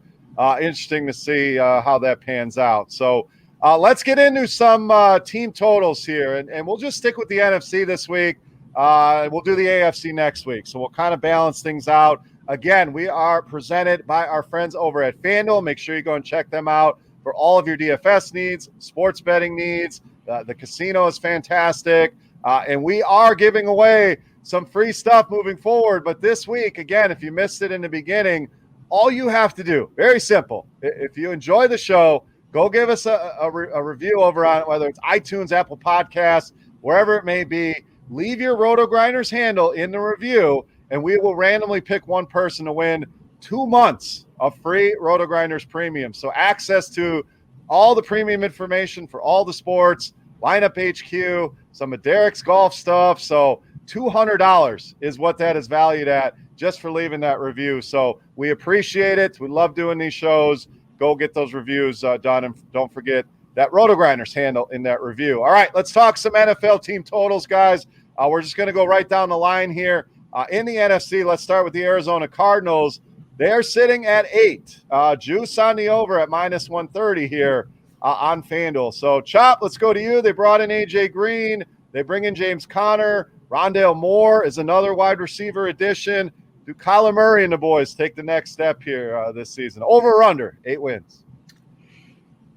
interesting to see how that pans out. So let's get into some team totals here, and we'll just stick with the NFC this week. We'll do the AFC next week, so we'll kind of balance things out. Again, we are presented by our friends over at FanDuel. Make sure you go and check them out for all of your DFS needs, sports betting needs. The casino is fantastic, and we are giving away some free stuff moving forward. But this week, again, if you missed it in the beginning, all you have to do, very simple. If you enjoy the show, go give us a review over on whether it's iTunes, Apple Podcasts, wherever it may be. Leave your RotoGrinders handle in the review, and we will randomly pick one person to win 2 months of free RotoGrinders premium. So access to all the premium information for all the sports, lineup HQ, some of Derek's golf stuff. So $200 is what that is valued at just for leaving that review. So we appreciate it. We love doing these shows. Go get those reviews done, and don't forget that RotoGrinders handle in that review. All right, let's talk some NFL team totals, guys. We're just going to go right down the line here. In the NFC, let's start with the Arizona Cardinals. They're sitting at 8. Juice on the over at minus 130 here on FanDuel. So, Chop, let's go to you. They brought in A.J. Green. They bring in James Conner. Rondale Moore is another wide receiver addition. Do Kyler Murray and the boys take the next step here this season? Over or under 8 wins?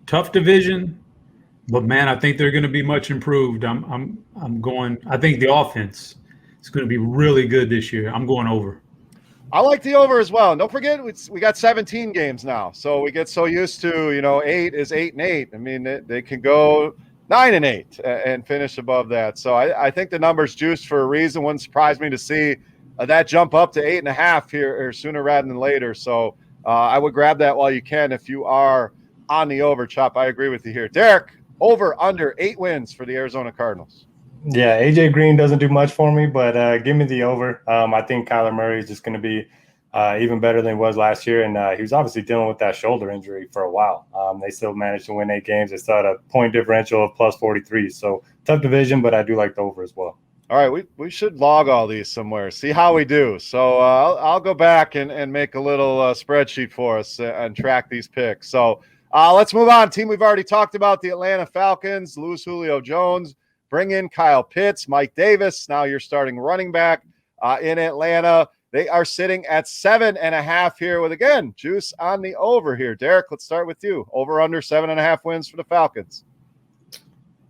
Tough division, but man, I think they're going to be much improved. I think the offense is going to be really good this year. I'm going over. I like the over as well. And don't forget, we got 17 games now. So we get so used to, 8 is 8-8. I mean, they can go 9-8 and finish above that. So I think the number's juiced for a reason. Wouldn't surprise me to see that jump up to 8.5 here or sooner rather than later. So I would grab that while you can if you are on the over, Chop. I agree with you here. Derek, over, under 8 wins for the Arizona Cardinals. Yeah, AJ Green doesn't do much for me, but give me the over. I think Kyler Murray is just going to be even better than he was last year, and he was obviously dealing with that shoulder injury for a while. They still managed to win 8 games. They still had a point differential of plus 43, so tough division, but I do like the over as well. All right, we should log all these somewhere, see how we do. So I'll go back and make a little spreadsheet for us and track these picks. So let's move on. Team we've already talked about, the Atlanta Falcons, lose Julio Jones. Bring in Kyle Pitts, Mike Davis. Now you're starting running back in Atlanta. They are sitting at 7.5 here with, again, juice on the over here. Derek, let's start with you. Over under 7.5 wins for the Falcons.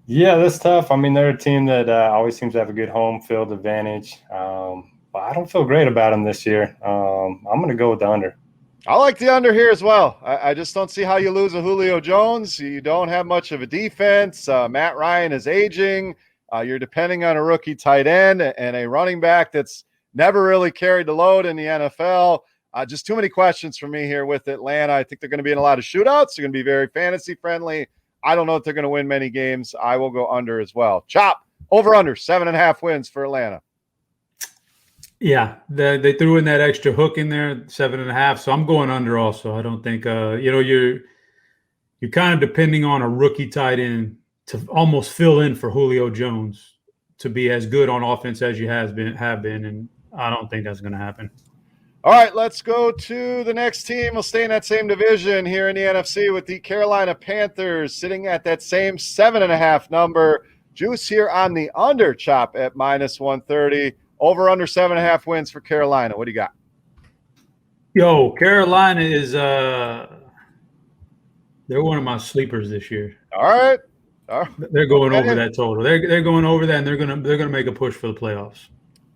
Yeah, that's tough. I mean, they're a team that always seems to have a good home field advantage. But I don't feel great about them this year. I'm going to go with the under. I like the under here as well. I just don't see how you lose a Julio Jones. You don't have much of a defense. Matt Ryan is aging. You're depending on a rookie tight end and a running back that's never really carried the load in the NFL. Just too many questions for me here with Atlanta. I think they're going to be in a lot of shootouts. They're going to be very fantasy friendly. I don't know if they're going to win many games. I will go under as well. Chop, over under 7.5 wins for Atlanta. Yeah, they threw in that extra hook in there, 7.5. So I'm going under also. I don't think you're kind of depending on a rookie tight end to almost fill in for Julio Jones to be as good on offense as you have been, and I don't think that's going to happen. All right, let's go to the next team. We'll stay in that same division here in the NFC with the Carolina Panthers sitting at that same 7.5 number. Juice here on the under, Chop, at minus 130. Over under 7.5 wins for Carolina. What do you got? Yo, Carolina is they're one of my sleepers this year. All right. They're going over that total. They're going over that, and they're gonna make a push for the playoffs.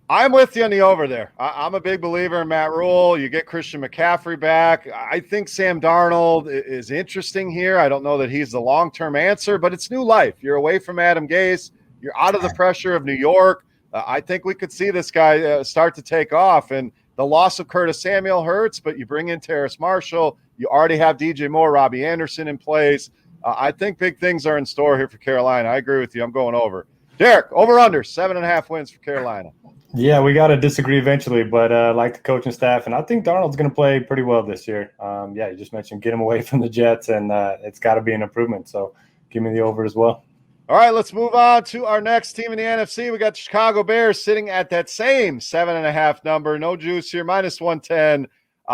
I'm with you on the over there. I'm a big believer in Matt Rule. You get Christian McCaffrey back. I think Sam Darnold is interesting here. I don't know that he's the long-term answer, but it's new life. You're away from Adam Gase. You're out of the pressure of New York. I think we could see this guy start to take off. And the loss of Curtis Samuel hurts, but you bring in Terrace Marshall. You already have DJ Moore, Robbie Anderson in place. I think big things are in store here for Carolina. I agree with you. I'm going over. Derek, over under 7.5 wins for Carolina. Yeah, we got to disagree eventually, but like the coaching staff, and I think Darnold's going to play pretty well this year. You just mentioned get him away from the Jets, and it's got to be an improvement. So give me the over as well. All right, let's move on to our next team in the NFC. We got the Chicago Bears sitting at that same 7.5 number. No juice here, minus 110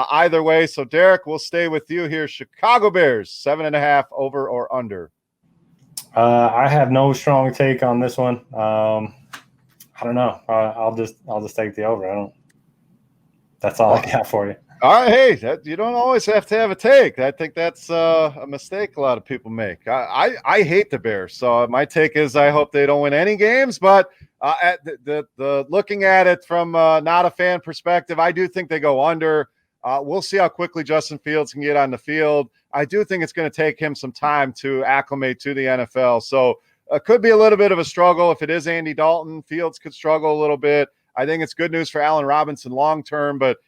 either way. So, Derek, we'll stay with you here. Chicago Bears, 7.5 over or under. I have no strong take on this one. I don't know. I'll just take the over. That's all I got for you. All right, hey, you don't always have to have a take. I think that's a mistake a lot of people make. I hate the Bears, so my take is I hope they don't win any games. But at the looking at it from not a fan perspective, I do think they go under. We'll see how quickly Justin Fields can get on the field. I do think it's going to take him some time to acclimate to the NFL. So it could be a little bit of a struggle. If it is Andy Dalton, Fields could struggle a little bit. I think it's good news for Allen Robinson long term, but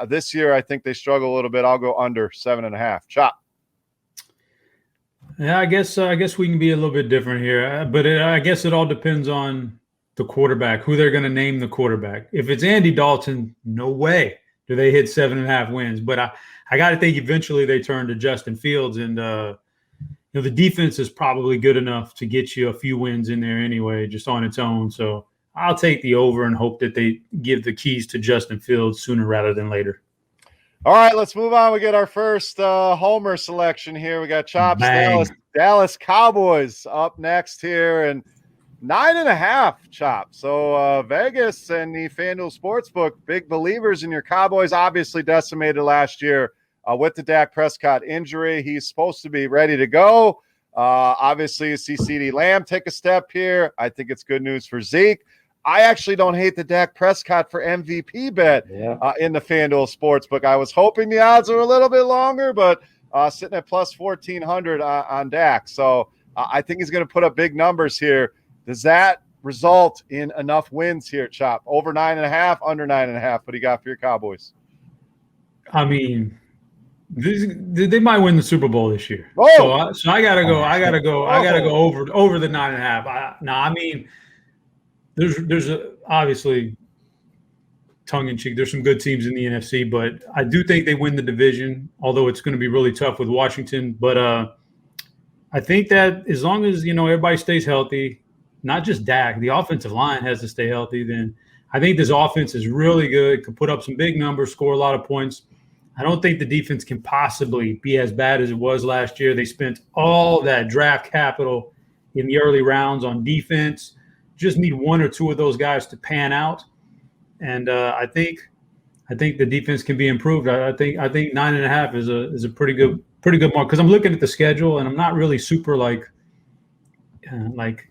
this year, I think they struggle a little bit. I'll go under 7.5. Chop. Yeah, I guess we can be a little bit different here, but I guess it all depends on the quarterback, who they're going to name the quarterback. If it's Andy Dalton, no way do they hit 7.5 wins. But I got to think eventually they turn to Justin Fields, and the defense is probably good enough to get you a few wins in there anyway, just on its own. So I'll take the over and hope that they give the keys to Justin Fields sooner rather than later. All right, let's move on. We get our first homer selection here. We got Chops, Dallas Cowboys up next here, and 9.5, Chop. So Vegas and the FanDuel Sportsbook, big believers in your Cowboys, obviously decimated last year with the Dak Prescott injury. He's supposed to be ready to go. Obviously, you see CeeDee Lamb take a step here. I think it's good news for Zeke. I actually don't hate the Dak Prescott for MVP bet in the FanDuel Sportsbook. I was hoping the odds were a little bit longer, but sitting at plus 1,400 on Dak. So I think he's going to put up big numbers here. Does that result in enough wins here, Chop? Over 9.5, under 9.5. What do you got for your Cowboys? I mean, they might win the Super Bowl this year. Oh! So I gotta go over the 9.5. I mean, there's obviously tongue in cheek. There's some good teams in the NFC, but I do think they win the division. Although it's going to be really tough with Washington, but I think that as long as everybody stays healthy, not just Dak, the offensive line has to stay healthy. Then I think this offense is really good. Can put up some big numbers, score a lot of points. I don't think the defense can possibly be as bad as it was last year. They spent all that draft capital in the early rounds on defense. Just need one or two of those guys to pan out, and I think the defense can be improved. I think 9.5 is a pretty good mark because I'm looking at the schedule and I'm not really super like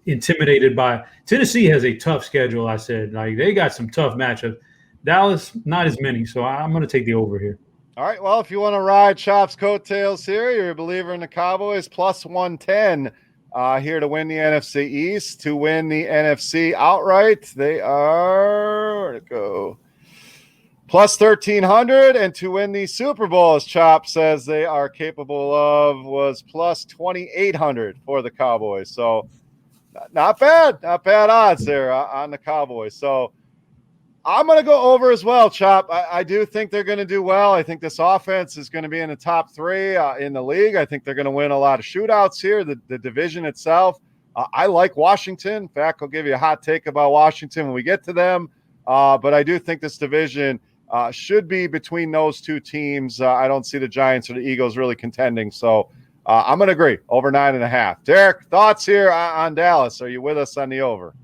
intimidated by Tennessee. Has a tough schedule. I said they got some tough matchups. Dallas not as many, so I'm going to take the over here. All right, well, if you want to ride Chop's coattails here, you're a believer in the Cowboys, plus 110 here to win the NFC East, to win the NFC outright. They are, where'd it go? Plus 1,300, and to win the Super Bowl, as Chop says they are capable of, was plus 2,800 for the Cowboys. So not bad odds there on the Cowboys. So I'm going to go over as well, Chop. I do think they're going to do well. I think this offense is going to be in the top 3 in the league. I think they're going to win a lot of shootouts here. The division itself, I like Washington. In fact, I'll give you a hot take about Washington when we get to them. But I do think this division should be between those two teams. I don't see the Giants or the Eagles really contending. So I'm going to agree, over 9.5. Derek, thoughts here on Dallas? Are you with us on the over?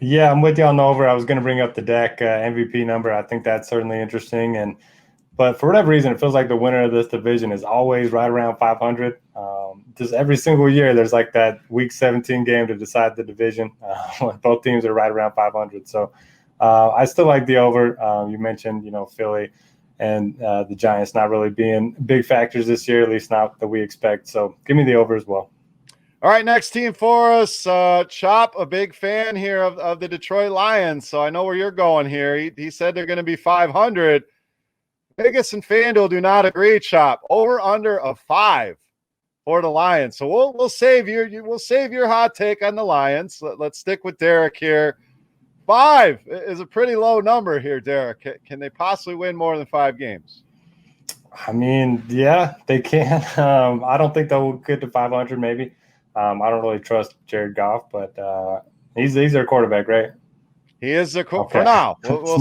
Yeah, I'm with you on the over. I was going to bring up the Dak MVP number. I think that's certainly interesting. But for whatever reason, it feels like the winner of this division is always right around 500. Just every single year, there's like that Week 17 game to decide the division. Both teams are right around 500. So I still like the over. You mentioned, Philly and the Giants not really being big factors this year, at least not that we expect. So give me the over as well. All right, next team for us, Chop, a big fan here of the Detroit Lions. So I know where you're going here. He said they're going to be 500. Vegas and FanDuel do not agree, Chop. Over under of 5 for the Lions. So we'll save your hot take on the Lions. Let's stick with Derek here. 5 is a pretty low number here, Derek. Can they possibly win more than 5 games? I mean, yeah, they can. I don't think they'll get to 500 maybe. I don't really trust Jared Goff, but he's their quarterback, right? He is their quarterback for now. We'll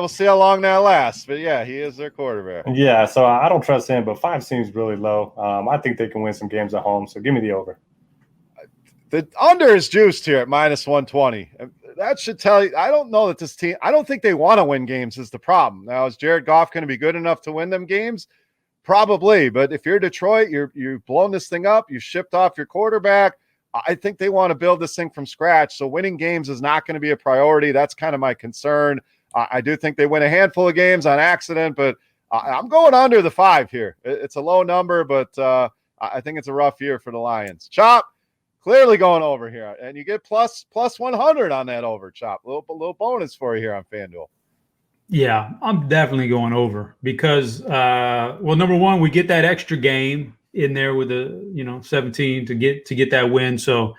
see how long that lasts. But yeah, he is their quarterback. Yeah, so I don't trust him, but 5 seems really low. I think they can win some games at home. So give me the over. The under is juiced here at minus 120. That should tell you. I don't know that this team. I don't think they want to win games. Is the problem now? Is Jared Goff going to be good enough to win them games? Probably, but if you're Detroit, you've blown this thing up. You shipped off your quarterback. I think they want to build this thing from scratch. So winning games is not going to be a priority. That's kind of my concern. I do think they win a handful of games on accident, but I'm going under the 5 here. It's a low number, but I think it's a rough year for the Lions. Chop, clearly going over here, and you get plus 100 on that over, Chop. A little bonus for you here on FanDuel. Yeah, I'm definitely going over because, number one, we get that extra game in there with the 17 to get that win. So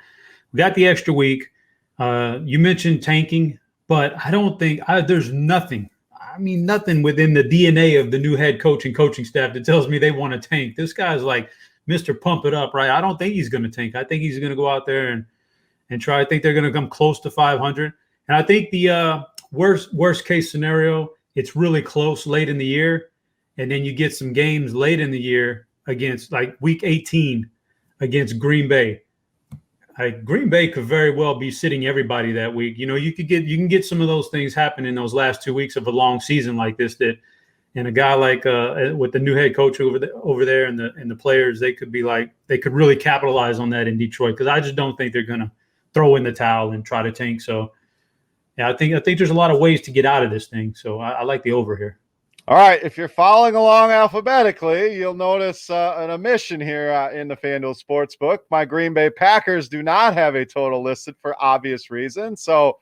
we got the extra week. You mentioned tanking, but I don't think there's nothing. I mean, nothing within the DNA of the new head coach and coaching staff that tells me they want to tank. This guy's like Mr. Pump It Up, right? I don't think he's going to tank. I think he's going to go out there and try. I think they're going to come close to 500, and I think the worst case scenario, it's really close late in the year, and then you get some games late in the year against like week 18 against Green Bay. Green Bay could very well be sitting everybody that week. You can get some of those things happen in those last 2 weeks of a long season like this. And a guy like with the new head coach over there and the players, they could really capitalize on that in Detroit because I just don't think they're going to throw in the towel and try to tank. So. I think there's a lot of ways to get out of this thing. So I like the over here. All right, if you're following along alphabetically, you'll notice an omission here in the FanDuel Sportsbook. My Green Bay Packers do not have a total listed for obvious reasons. So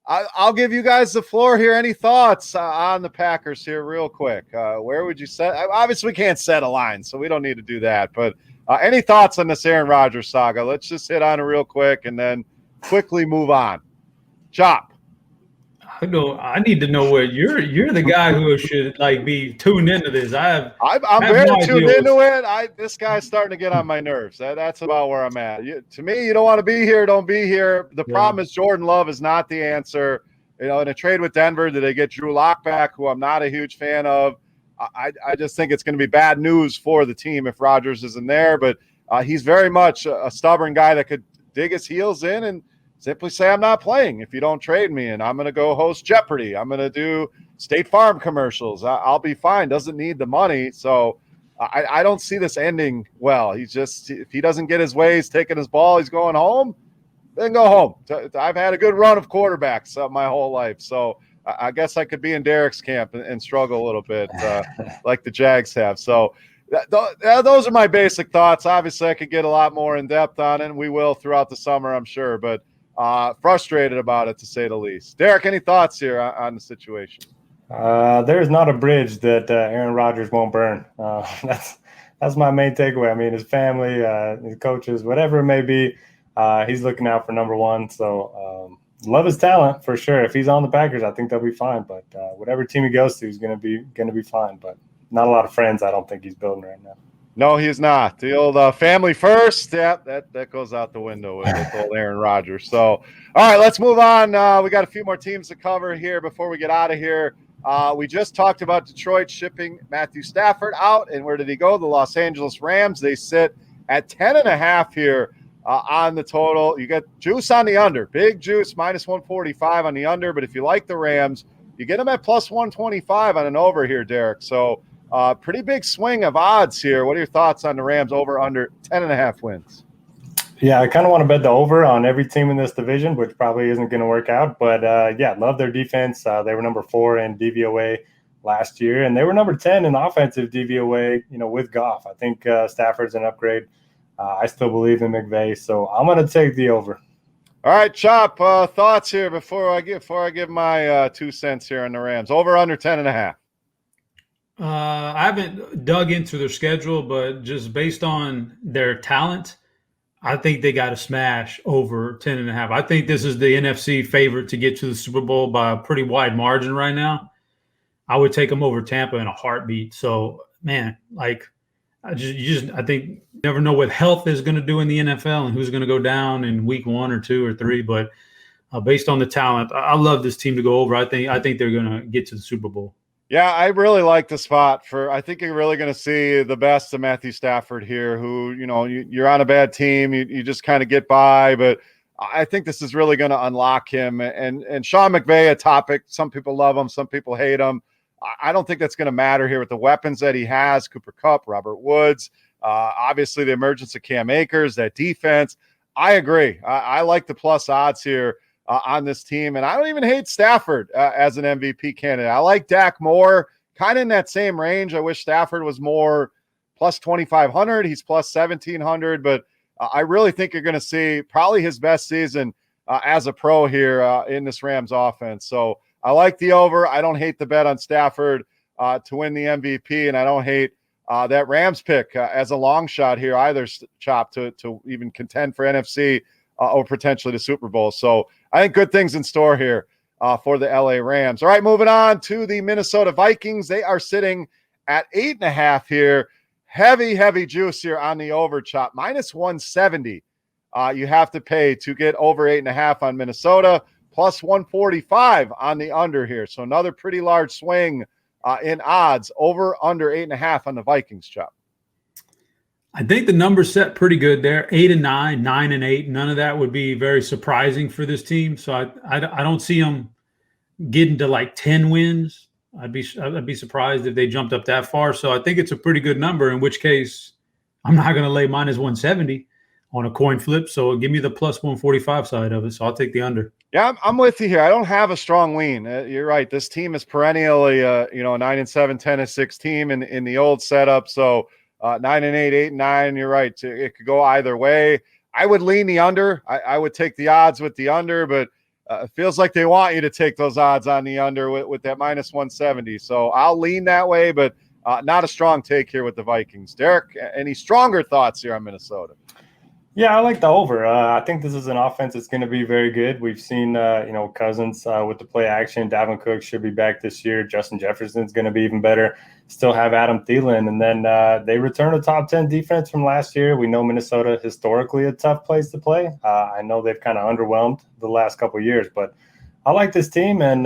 I'll give you guys the floor here. Any thoughts on the Packers here real quick? Where would you set? Obviously, we can't set a line, so we don't need to do that. But any thoughts on this Aaron Rodgers saga? Let's just hit on it real quick and then quickly move on. Chop. I need to know what you're the guy who should be tuned into this. I'm very tuned into it. This guy's starting to get on my nerves. That's about where I'm at. To me, you don't want to be here, don't be here. The problem is Jordan Love is not the answer. In a trade with Denver, did they get Drew Lock back, who I'm not a huge fan of? I just think it's going to be bad news for the team if Rodgers isn't there. But he's very much a stubborn guy that could dig his heels in and simply say, I'm not playing if you don't trade me, and I'm going to go host Jeopardy. I'm going to do State Farm commercials. I'll be fine. Doesn't need the money. So I don't see this ending well. He's just, if he doesn't get his way, he's taking his ball, he's going home, then go home. I've had a good run of quarterbacks my whole life. So I guess I could be in Derek's camp and struggle a little bit like the Jags have. So those are my basic thoughts. Obviously, I could get a lot more in depth on it, and we will throughout the summer, I'm sure. But frustrated about it, to say the least. Derek, any thoughts here on the situation? There's not a bridge that Aaron Rodgers won't burn. That's my main takeaway. I mean, his family, his coaches, whatever it may be, he's looking out for number one. So love his talent for sure. If he's on the Packers, I think they'll be fine. But whatever team he goes to, he's going to be fine. But not a lot of friends, I don't think he's building right now. No, he's not. The old family first, that goes out the window with old Aaron Rodgers. So, all right, let's move on. We got a few more teams to cover here before we get out of here. We just talked about Detroit shipping Matthew Stafford out, and where did he go? The Los Angeles Rams. They sit at 10.5 here on the total. You get juice on the under, big juice, minus 145 on the under. But if you like the Rams, you get them at plus 125 on an over here, Derek. So, pretty big swing of odds here. What are your thoughts on the Rams over under 10.5 wins? Yeah, I kind of want to bet the over on every team in this division, which probably isn't going to work out. But, love their defense. They were number 4 in DVOA last year, and they were number 10 in offensive DVOA, with Goff. I think Stafford's an upgrade. I still believe in McVay, so I'm going to take the over. All right, Chop, thoughts here before I give my 2 cents here on the Rams. Over under 10.5. I haven't dug into their schedule, but just based on their talent, I think they got to smash over 10.5. I think this is the NFC favorite to get to the Super Bowl by a pretty wide margin right now. I would take them over Tampa in a heartbeat. So, man, I think you never know what health is going to do in the NFL and who's going to go down in week 1 or 2 or 3. But based on the talent, I love this team to go over. I think they're going to get to the Super Bowl. Yeah, I really like the spot I think you're really going to see the best of Matthew Stafford here, who, you're on a bad team. You just kind of get by, but I think this is really going to unlock him. And Sean McVay, a topic. Some people love him. Some people hate him. I don't think that's going to matter here with the weapons that he has, Cooper Kupp, Robert Woods, obviously the emergence of Cam Akers, that defense. I agree. I like the plus odds here on this team. And I don't even hate Stafford as an MVP candidate. I like Dak more, kind of in that same range. I wish Stafford was more plus 2,500. He's plus 1,700. But I really think you're going to see probably his best season as a pro here in this Rams offense. So I like the over. I don't hate the bet on Stafford to win the MVP. And I don't hate that Rams pick as a long shot here either, Chop, to even contend for NFC or potentially the Super Bowl. So I think good things in store here for the LA Rams. All right, moving on to the Minnesota Vikings. They are sitting at 8.5 here. Heavy juice here on the over, Chop. Minus 170. You have to pay to get over 8.5 on Minnesota, plus 145 on the under here. So another pretty large swing in odds, over under 8.5 on the Vikings, Chop. I think the number's set pretty good there. 8 and 9, 9 and 8. None of that would be very surprising for this team. So I don't see them getting to 10 wins. I'd be surprised if they jumped up that far. So I think it's a pretty good number, in which case I'm not going to lay minus 170. on a coin flip. So give me the plus 145 side of it. So I'll take the under. Yeah, I'm with you here. I don't have a strong lean. You're right. This team is perennially, a 9-7, 10-6 team in the old setup. So 9-8, 8-9. You're right. It could go either way. I would lean the under. I would take the odds with the under, but it feels like they want you to take those odds on the under with that minus 170. So I'll lean that way, but not a strong take here with the Vikings. Derek, any stronger thoughts here on Minnesota? Yeah, I like the over. I think this is an offense that's going to be very good. We've seen, Cousins with the play action. Dalvin Cook should be back this year. Justin Jefferson's going to be even better. Still have Adam Thielen. And then they return a top 10 defense from last year. We know Minnesota historically a tough place to play. I know they've kind of underwhelmed the last couple of years, but I like this team. And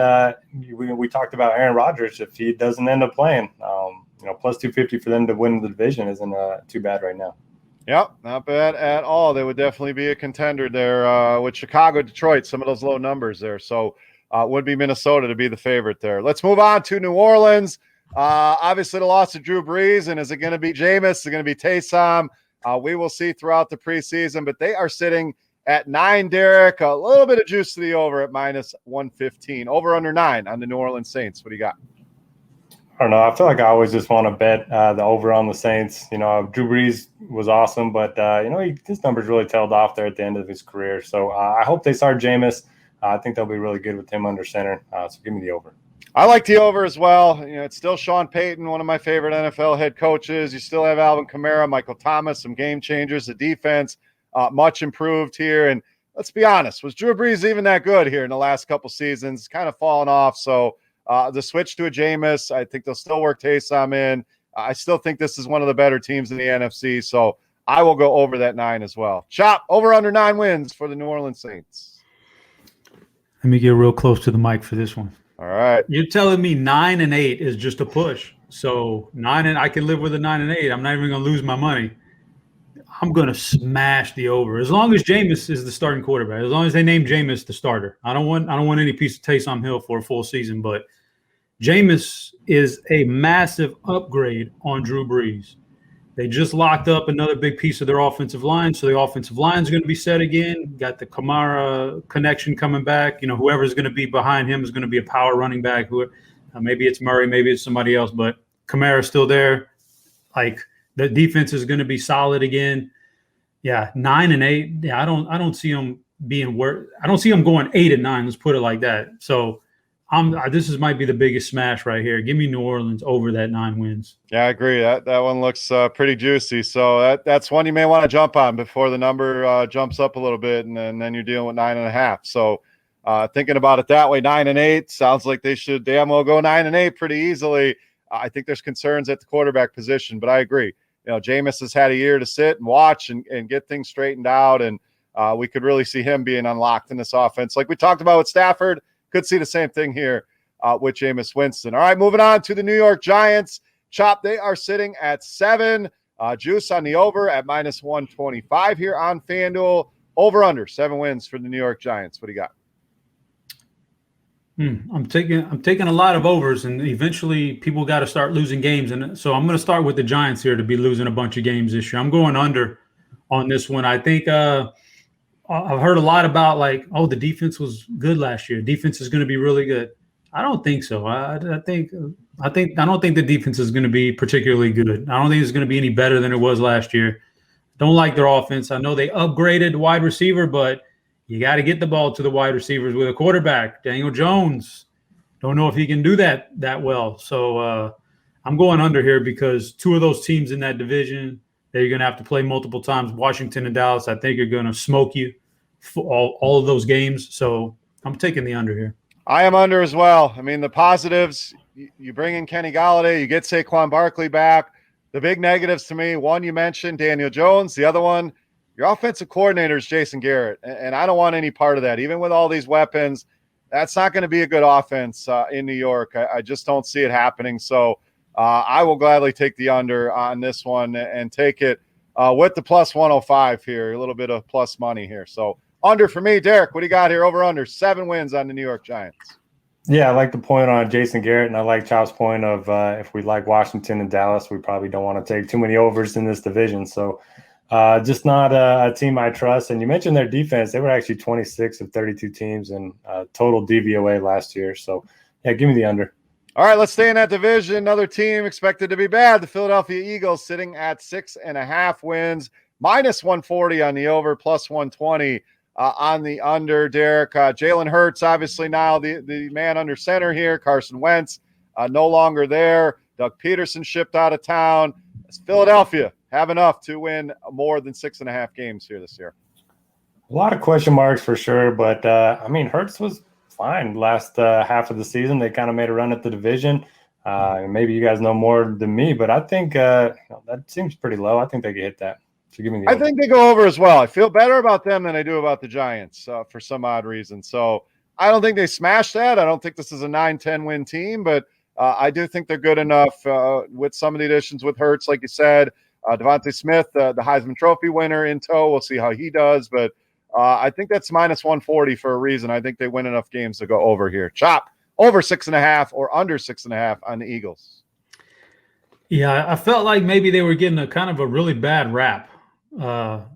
we talked about Aaron Rodgers. If he doesn't end up playing, plus 250 for them to win the division isn't too bad right now. Yep, not bad at all. They would definitely be a contender there with Chicago, Detroit, some of those low numbers there. So would be Minnesota to be the favorite there. Let's move on to New Orleans. Obviously, the loss of Drew Brees, and is it going to be Jameis? Is it going to be Taysom? We will see throughout the preseason, but they are sitting at 9, Derek. A little bit of juice to the over at minus 115. Over under 9 on the New Orleans Saints. What do you got? I don't know. I feel like I always just want to bet the over on the Saints. Drew Brees was awesome, but, his numbers really tailed off there at the end of his career. So I hope they start Jameis. I think they'll be really good with him under center. So give me the over. I like the over as well. It's still Sean Payton, one of my favorite NFL head coaches. You still have Alvin Kamara, Michael Thomas, some game changers. The defense much improved here. And let's be honest, was Drew Brees even that good here in the last couple seasons? Kind of fallen off. So the switch to a Jameis, I think they'll still work Taysom in. I still think this is one of the better teams in the NFC, so I will go over that 9 as well. Chop, over under 9 wins for the New Orleans Saints. Let me get real close to the mic for this one. All right. You're telling me 9 and 8 is just a push. So 9 and I can live with a 9 and 8. I'm not even going to lose my money. I'm going to smash the over as long as Jameis is the starting quarterback. As long as they name Jameis the starter. I don't want any piece of Taysom Hill for a full season, but Jameis is a massive upgrade on Drew Brees. They just locked up another big piece of their offensive line, so the offensive line is going to be set again. Got the Kamara connection coming back. Whoever's going to be behind him is going to be a power running back. Maybe it's Murray, maybe it's somebody else, but Kamara's still there. Like, the defense is going to be solid again. Yeah, 9 and 8. Yeah, I don't see them being worse. I don't see them going 8 and 9. Let's put it like that. So this might be the biggest smash right here. Give me New Orleans over that 9 wins. Yeah, I agree. That one looks pretty juicy. So that's one you may want to jump on before the number jumps up a little bit, and then you're dealing with 9.5. So thinking about it that way, 9 and 8 sounds like they should damn well go 9 and 8 pretty easily. I think there's concerns at the quarterback position, but I agree. Jameis has had a year to sit and watch and get things straightened out, and we could really see him being unlocked in this offense. Like we talked about with Stafford, could see the same thing here with Jameis Winston. All right, moving on to the New York Giants. Chop, they are sitting at 7. Juice on the over at minus 125 here on FanDuel. Over under 7 wins for the New York Giants. What do you got? I'm taking a lot of overs, and eventually people got to start losing games. And so I'm going to start with the Giants here to be losing a bunch of games this year. I'm going under on this one. I think I've heard a lot about the defense was good last year. Defense is going to be really good. I don't think so. I don't think the defense is going to be particularly good. I don't think it's going to be any better than it was last year. Don't like their offense. I know they upgraded wide receiver, but you got to get the ball to the wide receivers with a quarterback. Daniel Jones, don't know if he can do that well. So I'm going under here because 2 of those teams in that division, they're going to have to play multiple times. Washington and Dallas, I think, are going to smoke you for all of those games. So I'm taking the under here. I am under as well. I mean, the positives, you bring in Kenny Golladay, you get Saquon Barkley back. The big negatives to me, one you mentioned, Daniel Jones. The other one, your offensive coordinator is Jason Garrett, and I don't want any part of that. Even with all these weapons, that's not going to be a good offense in New York. I just don't see it happening. So I will gladly take the under on this one and take it with the plus 105 here, a little bit of plus money here. So under for me. Derek, what do you got here? Over under 7 wins on the New York Giants. Yeah, I like the point on Jason Garrett, and I like Chop's point of if we like Washington and Dallas, we probably don't want to take too many overs in this division. So Just not a team I trust. And you mentioned their defense. They were actually 26 of 32 teams in total DVOA last year. So, yeah, give me the under. All right, let's stay in that division. Another team expected to be bad. The Philadelphia Eagles sitting at 6.5 wins, minus 140 on the over, plus 120 on the under. Derek, Jalen Hurts, obviously now the man under center here. Carson Wentz, no longer there. Doug Peterson shipped out of town. Does Philadelphia have enough to win more than 6.5 games here this year? A lot of question marks for sure, but Hurts was fine last half of the season. They kind of made a run at the division. Maybe you guys know more than me, but I think that seems pretty low. I think they could hit that. So give me the I think they go over as well. I feel better about them than I do about the Giants for some odd reason. So I don't think they smashed that. I don't think this is a 9-10 win team, but I do think they're good enough with some of the additions with Hurts, like you said. Devontae Smith, the Heisman Trophy winner in tow. We'll see how he does, but I think that's minus 140 for a reason. I think they win enough games to go over here. Chop over 6.5 or under 6.5 on the Eagles. Yeah, I felt like maybe they were getting a kind of a really bad rap throughout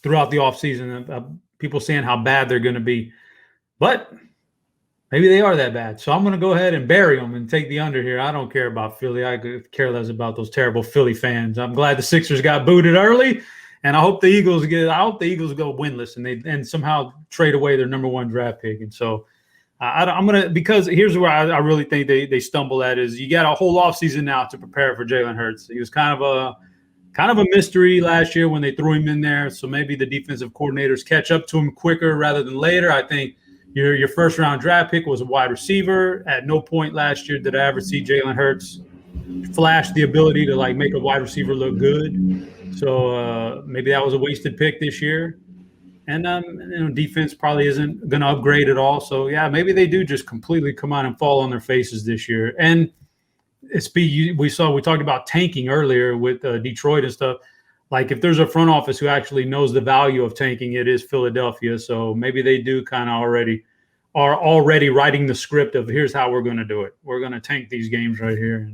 the offseason. People saying how bad they're going to be, but maybe they are that bad. So I'm going to go ahead and bury them and take the under here. I don't care about Philly. I could care less about those terrible Philly fans. I'm glad the Sixers got booted early. And I hope the Eagles go winless and somehow trade away their number one draft pick. And so because here's where I really think they stumble at is you got a whole offseason now to prepare for Jalen Hurts. He was kind of a mystery last year when they threw him in there. So maybe the defensive coordinators catch up to him quicker rather than later. I think your first round draft pick was a wide receiver. At no point last year did I ever see Jalen Hurts flash the ability to make a wide receiver look good. So maybe that was a wasted pick this year. And defense probably isn't going to upgrade at all. So, yeah, maybe they do just completely come out and fall on their faces this year. And we talked about tanking earlier with Detroit and stuff. Like if there's a front office who actually knows the value of tanking, it is Philadelphia. So maybe they do kind of are already writing the script of here's how we're going to do it. We're going to tank these games right here.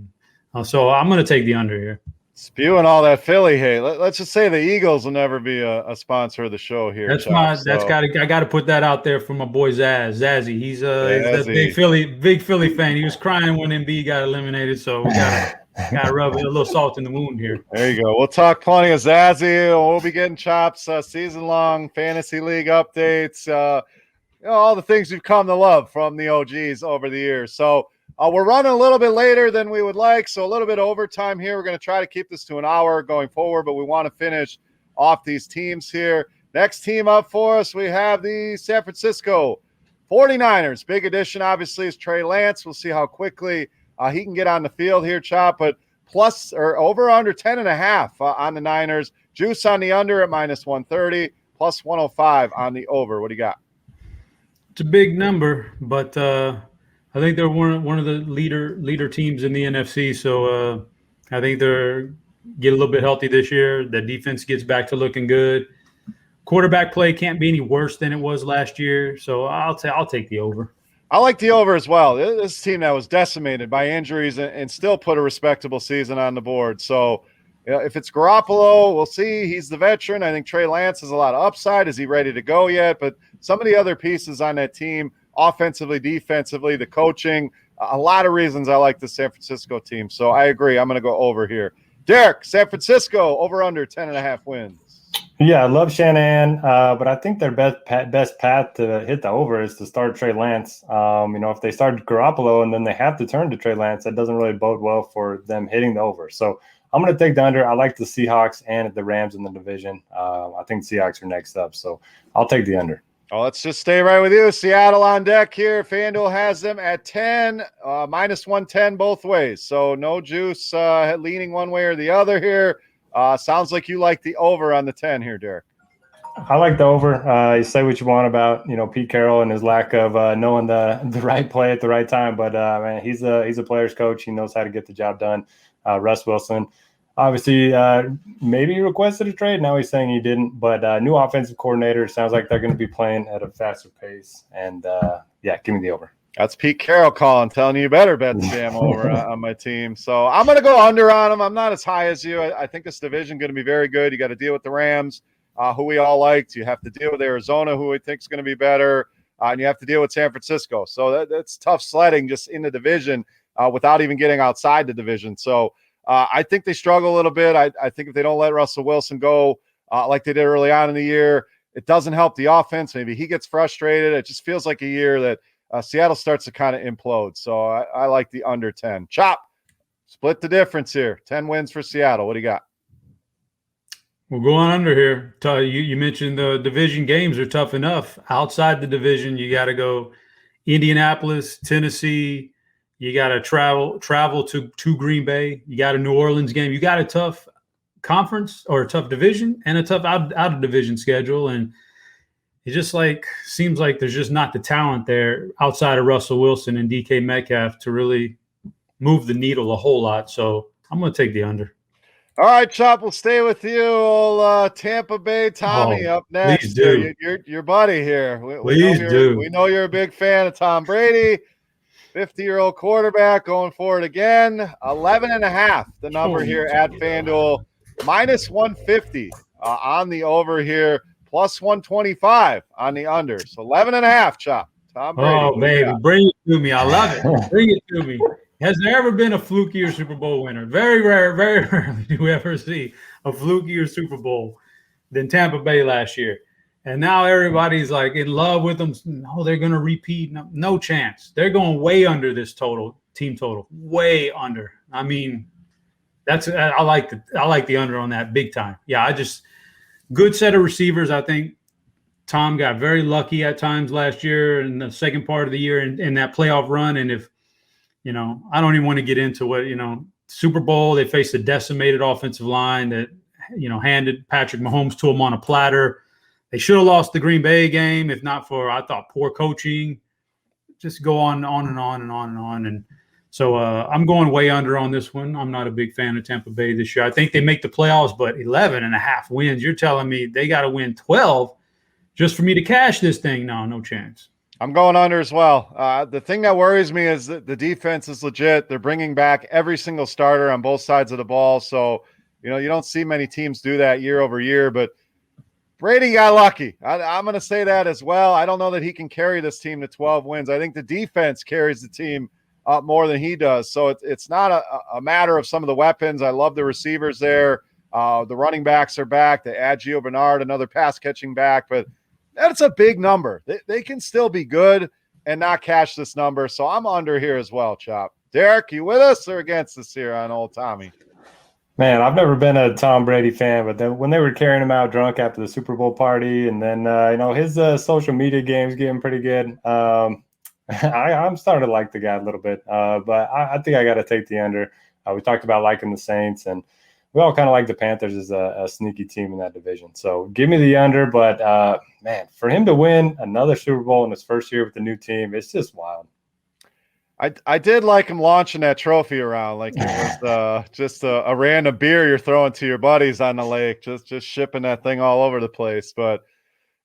And so I'm going to take the under here. Spewing all that Philly hate. Let's just say the Eagles will never be a sponsor of the show here. I got to put that out there for my boy Zazzy. He's that big Philly fan. He was crying when Embiid got eliminated, so we gotta rub a little salt in the wound here. There you go. We'll talk plenty of Zazzy. We'll be getting chops, season-long fantasy league updates. All the things you've come to love from the OGs over the years. So. We're running a little bit later than we would like, so a little bit of overtime here. We're going to try to keep this to an hour going forward, but we want to finish off these teams here. Next team up for us, we have the San Francisco 49ers. Big addition, obviously, is Trey Lance. We'll see how quickly he can get on the field here, Chop, but plus or over under 10.5 on the Niners. Juice on the under at minus 130, plus 105 on the over. What do you got? It's a big number, but I think they're one of the leader teams in the NFC. So I think they're get a little bit healthy this year. The defense gets back to looking good. Quarterback play can't be any worse than it was last year. So I'll take the over. I like the over as well. This is a team that was decimated by injuries and still put a respectable season on the board. So if it's Garoppolo, we'll see. He's the veteran. I think Trey Lance has a lot of upside. Is he ready to go yet? But some of the other pieces on that team, offensively, defensively, the coaching, a lot of reasons I like the San Francisco team. So I agree. I'm going to go over here. Derek, San Francisco, over under 10.5 wins. Yeah, I love Shanahan, but I think their best path to hit the over is to start Trey Lance. If they start Garoppolo and then they have to turn to Trey Lance, that doesn't really bode well for them hitting the over. So I'm going to take the under. I like the Seahawks and the Rams in the division. I think Seahawks are next up, so I'll take the under. Oh, let's just stay right with you. Seattle on deck here. FanDuel has them at 10, minus 110 both ways. So no juice leaning one way or the other here. Sounds like you like the over on the 10 here, Derek. I like the over. You say what you want about Pete Carroll and his lack of knowing the right play at the right time, but man, he's a player's coach. He knows how to get the job done. Russ Wilson, obviously, maybe he requested a trade. Now he's saying he didn't. But new offensive coordinator, sounds like they're going to be playing at a faster pace. And, give me the over. That's Pete Carroll calling, telling you better bet Sam over on my team. So I'm going to go under on him. I'm not as high as you. I think this division going to be very good. You got to deal with the Rams, who we all liked. You have to deal with Arizona, who we think is going to be better. And you have to deal with San Francisco. So that's tough sledding just in the division without even getting outside the division. So I think they struggle a little bit. I think if they don't let Russell Wilson go like they did early on in the year, it doesn't help the offense. Maybe he gets frustrated. It just feels like a year that Seattle starts to kind of implode. So I like the under 10. Chop, split the difference here. 10 wins for Seattle. What do you got? We're going under here. You mentioned the division games are tough enough. Outside the division, you got to go Indianapolis, Tennessee. You got to travel to Green Bay. You got a New Orleans game. You got a tough conference or a tough division and a tough out of division schedule. And it just seems like there's just not the talent there outside of Russell Wilson and DK Metcalf to really move the needle a whole lot. So I'm going to take the under. All right, Chop, we'll stay with you. Old Tampa Bay Tommy up next. Please do. Your buddy here. We know you're a big fan of Tom Brady. 50-year-old quarterback going for it again. 11.5, the number here at FanDuel. Minus 150 on the over here. Plus 125 on the under. So 11.5, Chop. Tom Brady. Oh, baby. Bring it to me. I love it. Bring it to me. Has there ever been a flukier Super Bowl winner? Very rarely do we ever see a flukier Super Bowl than Tampa Bay last year. And now everybody's like in love with them. No, they're going to repeat. No chance. They're going way under this team total. Way under. I mean, I like the under on that big time. Yeah, good set of receivers. I think Tom got very lucky at times last year in the second part of the year in that playoff run. And if, I don't even want to get into what, Super Bowl, they faced a decimated offensive line that, handed Patrick Mahomes to them on a platter. They should have lost the Green Bay game if not for, I thought, poor coaching. Just go on and on and on and on and on. And so I'm going way under on this one. I'm not a big fan of Tampa Bay this year. I think they make the playoffs, but 11.5 wins. You're telling me they got to win 12 just for me to cash this thing? No chance. I'm going under as well. The thing that worries me is that the defense is legit. They're bringing back every single starter on both sides of the ball. So, you don't see many teams do that year over year, but Brady got lucky. I'm going to say that as well. I don't know that he can carry this team to 12 wins. I think the defense carries the team more than he does. So it's not a matter of some of the weapons. I love the receivers there. The running backs are back. They add Gio Bernard, another pass-catching back. But that's a big number. They can still be good and not cash this number. So I'm under here as well, Chop. Derek, you with us or against us here on old Tommy? Man, I've never been a Tom Brady fan, but then when they were carrying him out drunk after the Super Bowl party, and then his social media game's getting pretty good. I'm starting to like the guy a little bit, but I think I got to take the under. We talked about liking the Saints, and we all kind of like the Panthers as a sneaky team in that division. So give me the under, but man, for him to win another Super Bowl in his first year with the new team, it's just wild. I did like him launching that trophy around like it was just a random beer you're throwing to your buddies on the lake, just shipping that thing all over the place. But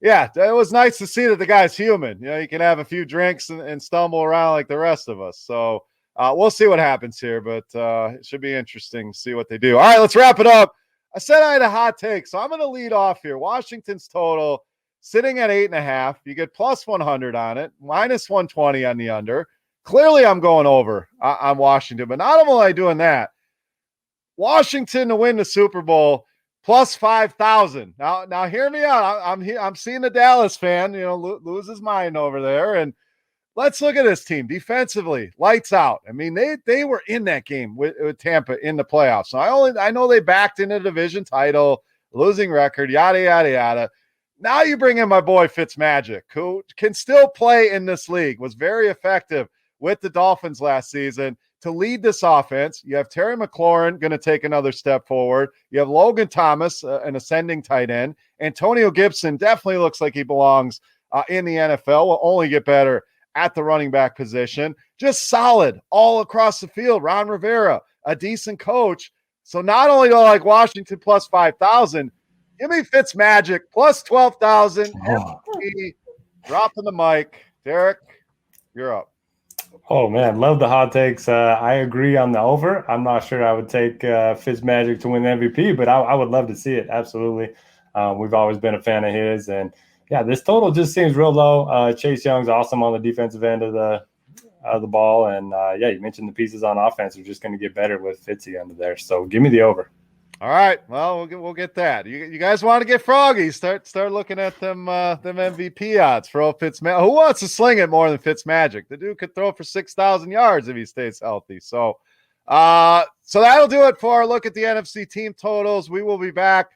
yeah, it was nice to see that the guy's human. You can have a few drinks and stumble around like the rest of us. So we'll see what happens here, but it should be interesting to see what they do. All right, let's wrap it up. I said I had a hot take, so I'm going to lead off here. Washington's total sitting at 8.5. You get plus 100 on it, minus 120 on the under. Clearly, I'm going over on Washington, but not only am I doing that, Washington to win the Super Bowl plus 5,000. Now hear me out. I'm seeing the Dallas fan, lose his mind over there, and let's look at this team defensively. Lights out. I mean, they were in that game with Tampa in the playoffs. So I know they backed in the division title, losing record, yada yada yada. Now you bring in my boy Fitzmagic, who can still play in this league, was very effective with the Dolphins last season to lead this offense. You have Terry McLaurin going to take another step forward. You have Logan Thomas, an ascending tight end. Antonio Gibson definitely looks like he belongs in the NFL. Will only get better at the running back position. Just solid all across the field. Ron Rivera, a decent coach. So not only do I like Washington plus 5,000, give me Fitzmagic plus 12,000. MVP, dropping the mic. Derek, you're up. Oh man, love the hot takes. I agree on the over. I'm not sure I would take Fitzmagic to win the MVP, but I would love to see it. Absolutely. We've always been a fan of his, and yeah, this total just seems real low. Chase Young's awesome on the defensive end of the ball, and yeah, you mentioned the pieces on offense are just going to get better with Fitzy under there. So give me the over. All right, well, we'll get that. You guys want to get froggy? Start looking at them MVP odds for old Fitzmagic. Who wants to sling it more than Fitzmagic? The dude could throw for 6,000 yards if he stays healthy. So, so that'll do it for our look at the NFC team totals. We will be back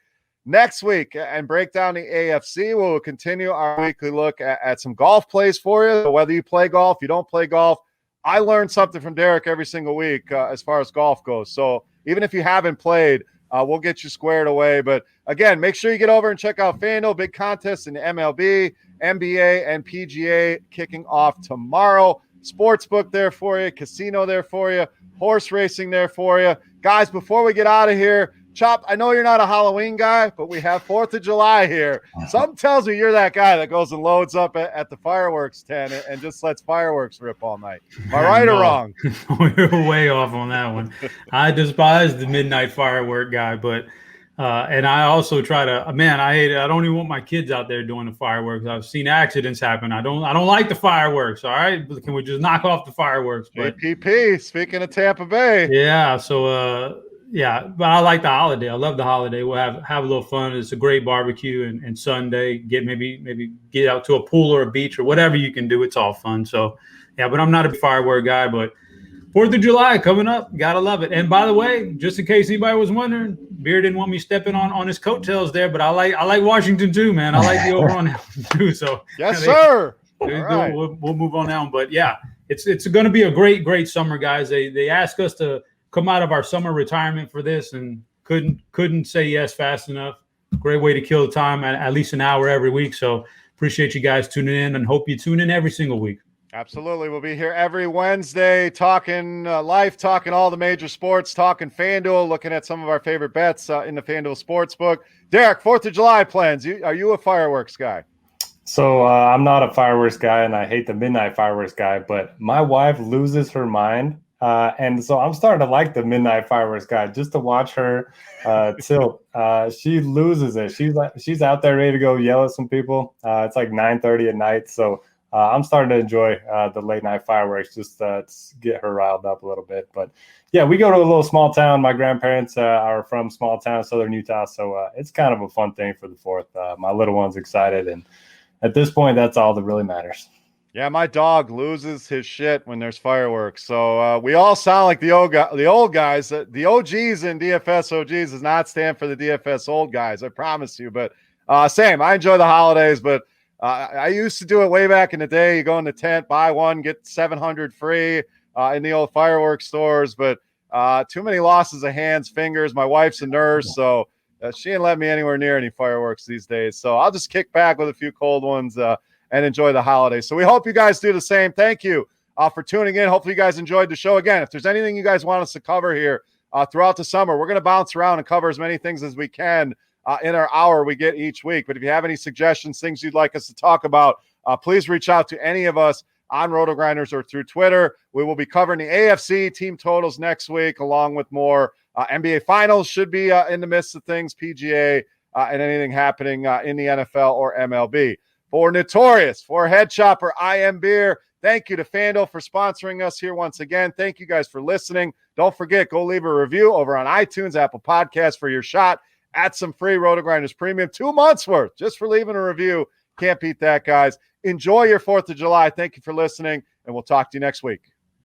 next week and break down the AFC. We'll continue our weekly look at some golf plays for you. So whether you play golf, you don't play golf, I learned something from Derek every single week as far as golf goes. So even if you haven't played, we'll get you squared away. But again, make sure you get over and check out FanDuel. Big contests in MLB, NBA, and PGA kicking off tomorrow. Sportsbook there for you. Casino there for you. Horse racing there for you. Guys, before we get out of here, Chop, I know you're not a Halloween guy, but we have 4th of July here. Something tells me you're that guy that goes and loads up at the fireworks tent and just lets fireworks rip all night. Am I right or wrong? We're way off on that one. I despise the midnight firework guy, but and I also try to, man, I hate it. I don't even want my kids out there doing the fireworks. I've seen accidents happen. I don't like the fireworks. All right. Can we just knock off the fireworks? But JPP, speaking of Tampa Bay. Yeah. So, yeah, but I like the holiday. I love the holiday. We'll have a little fun. It's a great barbecue and Sunday. Maybe get out to a pool or a beach or whatever you can do. It's all fun. So, yeah, but I'm not a firework guy. But 4th of July coming up. Gotta love it. And by the way, just in case anybody was wondering, Beer didn't want me stepping on his coattails there, but I like Washington too, man. I like the over on that one too. So yes, sir. Right. We'll move on down. But yeah, it's going to be a great summer, guys. They asked us to come out of our summer retirement for this and couldn't say yes fast enough. Great way to kill the time at least an hour every week. So appreciate you guys tuning in and hope you tune in every single week. Absolutely. We'll be here every Wednesday talking life, talking all the major sports, talking FanDuel, looking at some of our favorite bets in the FanDuel Sportsbook. Derek, 4th of July plans. Are you a fireworks guy? So I'm not a fireworks guy, and I hate the midnight fireworks guy, but my wife loses her mind. And so I'm starting to like the midnight fireworks guy just to watch her tilt. She loses it. She's out there ready to go yell at some people. It's like 9:30 at night. So I'm starting to enjoy the late night fireworks just to get her riled up a little bit. But yeah, we go to a little small town. My grandparents are from small town, Southern Utah. So it's kind of a fun thing for the 4th. My little one's excited. And at this point, that's all that really matters. Yeah, my dog loses his shit when there's fireworks. So we all sound like the old guys. The OGs in DFS OGs does not stand for the DFS old guys, I promise you. But same, I enjoy the holidays, but I used to do it way back in the day. You go in the tent, buy one, get 700 free in the old fireworks stores. But too many losses of hands, fingers. My wife's a nurse, so she didn't let me anywhere near any fireworks these days. So I'll just kick back with a few cold ones and enjoy the holidays. So we hope you guys do the same. Thank you for tuning in. Hopefully you guys enjoyed the show. Again, if there's anything you guys want us to cover here throughout the summer, we're going to bounce around and cover as many things as we can in our hour we get each week. But if you have any suggestions, things you'd like us to talk about, please reach out to any of us on RotoGrinders or through Twitter. We will be covering the AFC team totals next week, along with more NBA finals should be in the midst of things, PGA, and anything happening in the NFL or MLB. For Notorious, for HeadChopper, I am Beer. Thank you to FanDuel for sponsoring us here once again. Thank you guys for listening. Don't forget, go leave a review over on iTunes, Apple Podcasts for your shot at some free RotoGrinders Premium. 2 months worth just for leaving a review. Can't beat that, guys. Enjoy your 4th of July. Thank you for listening, and we'll talk to you next week.